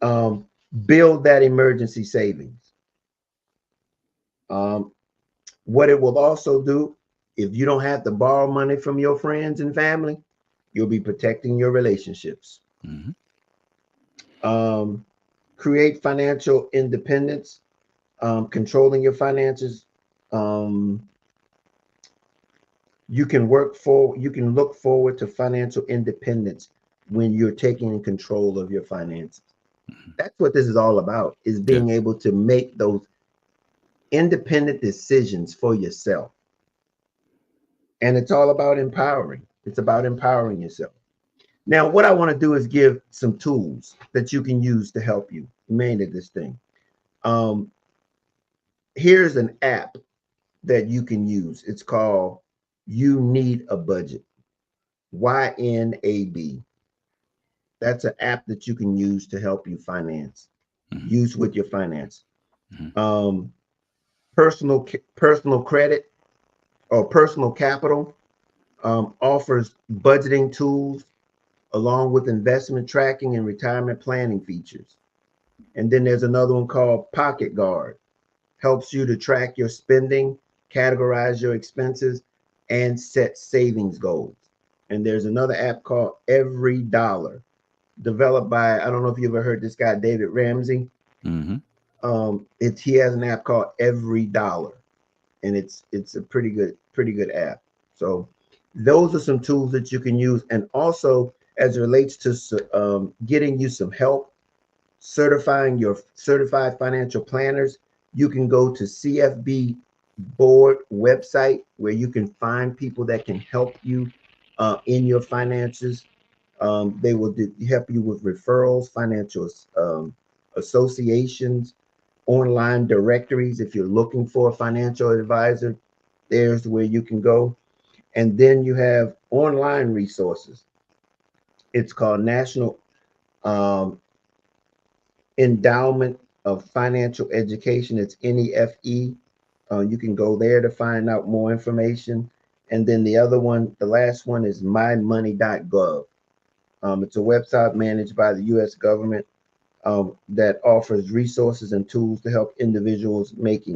Um, Build that emergency savings. Um, what it will also do, if you don't have to borrow money from your friends and family, you'll be protecting your relationships. Hmm. Um, Create financial independence, controlling your finances. Um, you can look forward to financial independence when you're taking control of your finances. That's what this is all about, is Yeah. being able to make those independent decisions for yourself. And it's all about empowering. It's about empowering yourself. Now, what I want to do is give some tools that you can use to help you manage this thing. Um, Here's an app that you can use. It's called You Need a Budget. YNAB. That's an app that you can use to help you Hmm. use with your finance. Hmm. Um, personal credit or personal capital offers budgeting tools along with investment tracking and retirement planning features. And then there's another one called Pocket Guard, helps you to track your spending, categorize your expenses, and set savings goals. And there's another app called Every Dollar, developed by, I don't know if you ever heard this guy, David Ramsey. Hmm. He has an app called Every Dollar, and it's a pretty good app. So those are some tools that you can use, and also as it relates to getting you some help certifying your certified financial planners, you can go to CFB board website where you can find people that can help you in your finances. They will help you with referrals, financial associations, online directories. If you're looking for a financial advisor, there's where you can go. And then you have online resources. It's called National um, Endowment of Financial Education. It's NEFE. You can go there to find out more information. And then the other one, the last one is mymoney.gov. It's a website managed by the U.S. government that offers resources and tools to help individuals make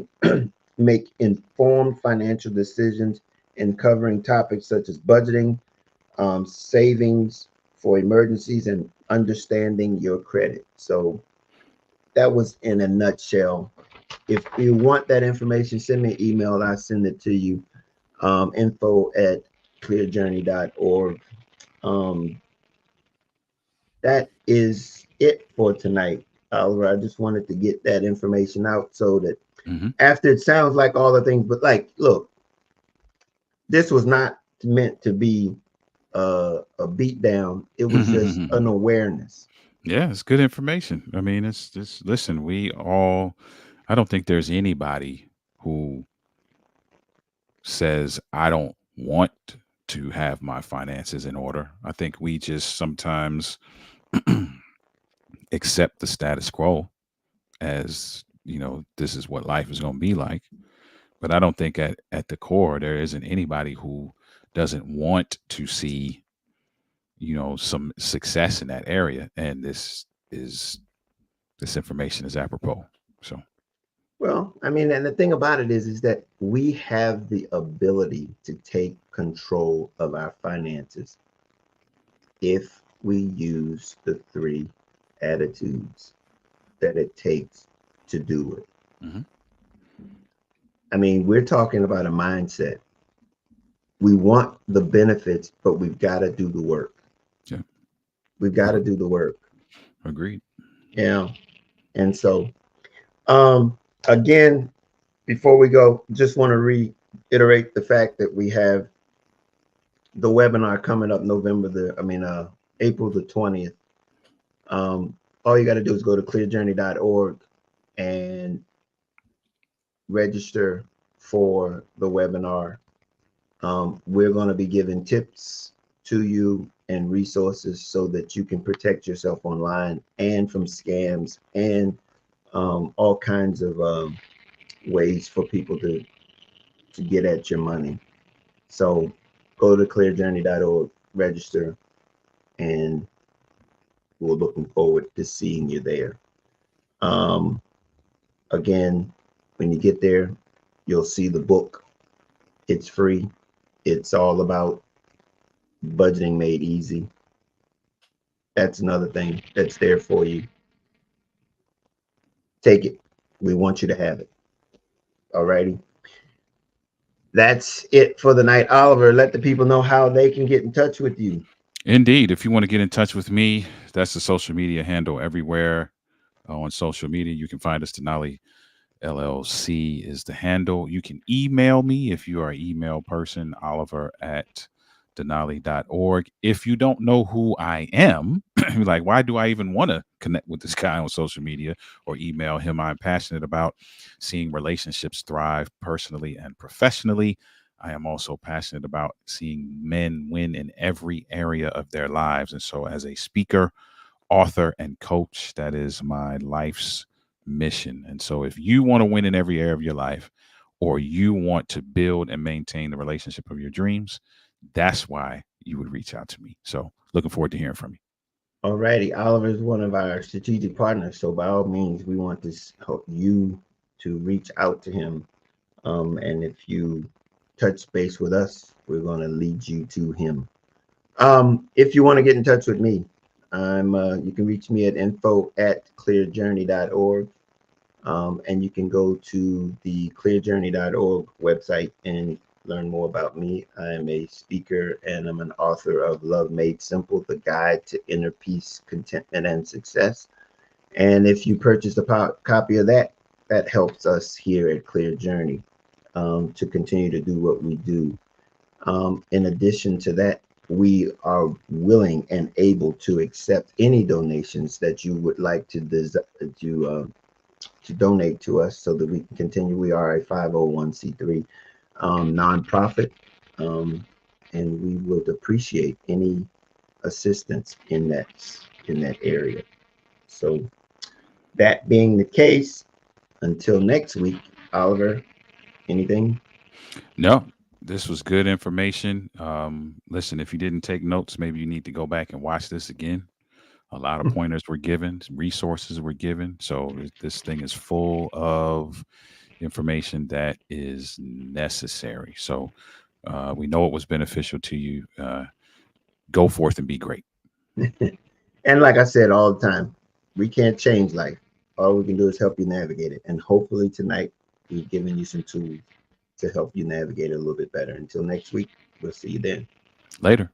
informed financial decisions in covering topics such as budgeting, savings for emergencies, and understanding your credit. So that was in a nutshell. If you want that information, send me an email. I'll send it to you. Info@clearjourney.org. Um, that is it for tonight, Oliver. I just wanted to get that information out so that Hmm. after it sounds like all the things, but like, look, this was not meant to be a beat down. It was just an awareness. Yeah, it's good information. I mean, it's just listen. We all. I don't think there's anybody who says I don't want to have my finances in order. I think we just sometimes accept the status quo as this is what life is going to be like. But I don't think at the core there isn't anybody who doesn't want to see some success in that area, and is this information is apropos. So. Well, I mean, and the thing about it is that we have the ability to take control of our finances if we use the three attitudes that it takes to do it. Hmm. I mean, we're talking about a mindset. We want the benefits, but we've got to do the work. Yeah. We've got to Ag- do the work. Agreed. Yeah. And so, um, again, before we go, just want to reiterate the fact that we have the webinar coming up April the 20th. All you got to do is go to clearjourney.org and register for the webinar. We're going to be giving tips to you and resources so that you can protect yourself online and from scams and all kinds of ways for people to get at your money. So go to clearjourney.org, register, and we're looking forward to seeing you there. Um, Again, when you get there, you'll see the book. It's free. It's all about budgeting made easy. That's another thing that's there for you. Take it. We want you to have it. Alrighty. That's it for the night. Oliver, let the people know how they can get in touch with you. Indeed. If you want to get in touch with me, that's the social media handle everywhere on social media. You can find us Denali LLC is the handle. You can email me if you are an email person, Oliver at denali.org. If you don't know who I am, you're like, why do I even want to connect with this guy on social media or email him? I'm passionate about seeing relationships thrive personally and professionally. I am also passionate about seeing men win in every area of their lives. And so, as a speaker, author, and coach, that is my life's mission. And so, if you want to win in every area of your life, or you want to build and maintain the relationship of your dreams, that's why you would reach out to me. So, looking forward to hearing from you. Alrighty. Oliver is one of our strategic partners. So by all means, we want this help you to reach out to him. And if you touch base with us, we're going to lead you to him. If you want to get in touch with me, you can reach me at info@clearjourney.org. And you can go to the clearjourney.org website and learn more about me. I am a speaker and I'm an author of Love Made Simple, the guide to inner peace, contentment, and success. And if you purchase a copy of that, that helps us here at Clear Journey to continue to do what we do. In addition to that, we are willing and able to accept any donations that you would like to donate to us so that we can continue. We are a 501c3 nonprofit, um, and we would appreciate any assistance in that area. So that being the case, until next week, Oliver, anything? No, this was good information. Listen, if you didn't take notes, maybe you need to go back and watch this again. A lot of pointers were given, resources were given. So this thing is full of information that is necessary. So we know it was beneficial to you. Go forth and be great. And like I said all the time, we can't change life. All we can do is help you navigate it. And hopefully tonight we've given you some tools to help you navigate it a little bit better. Until next week, we'll see you then. Later.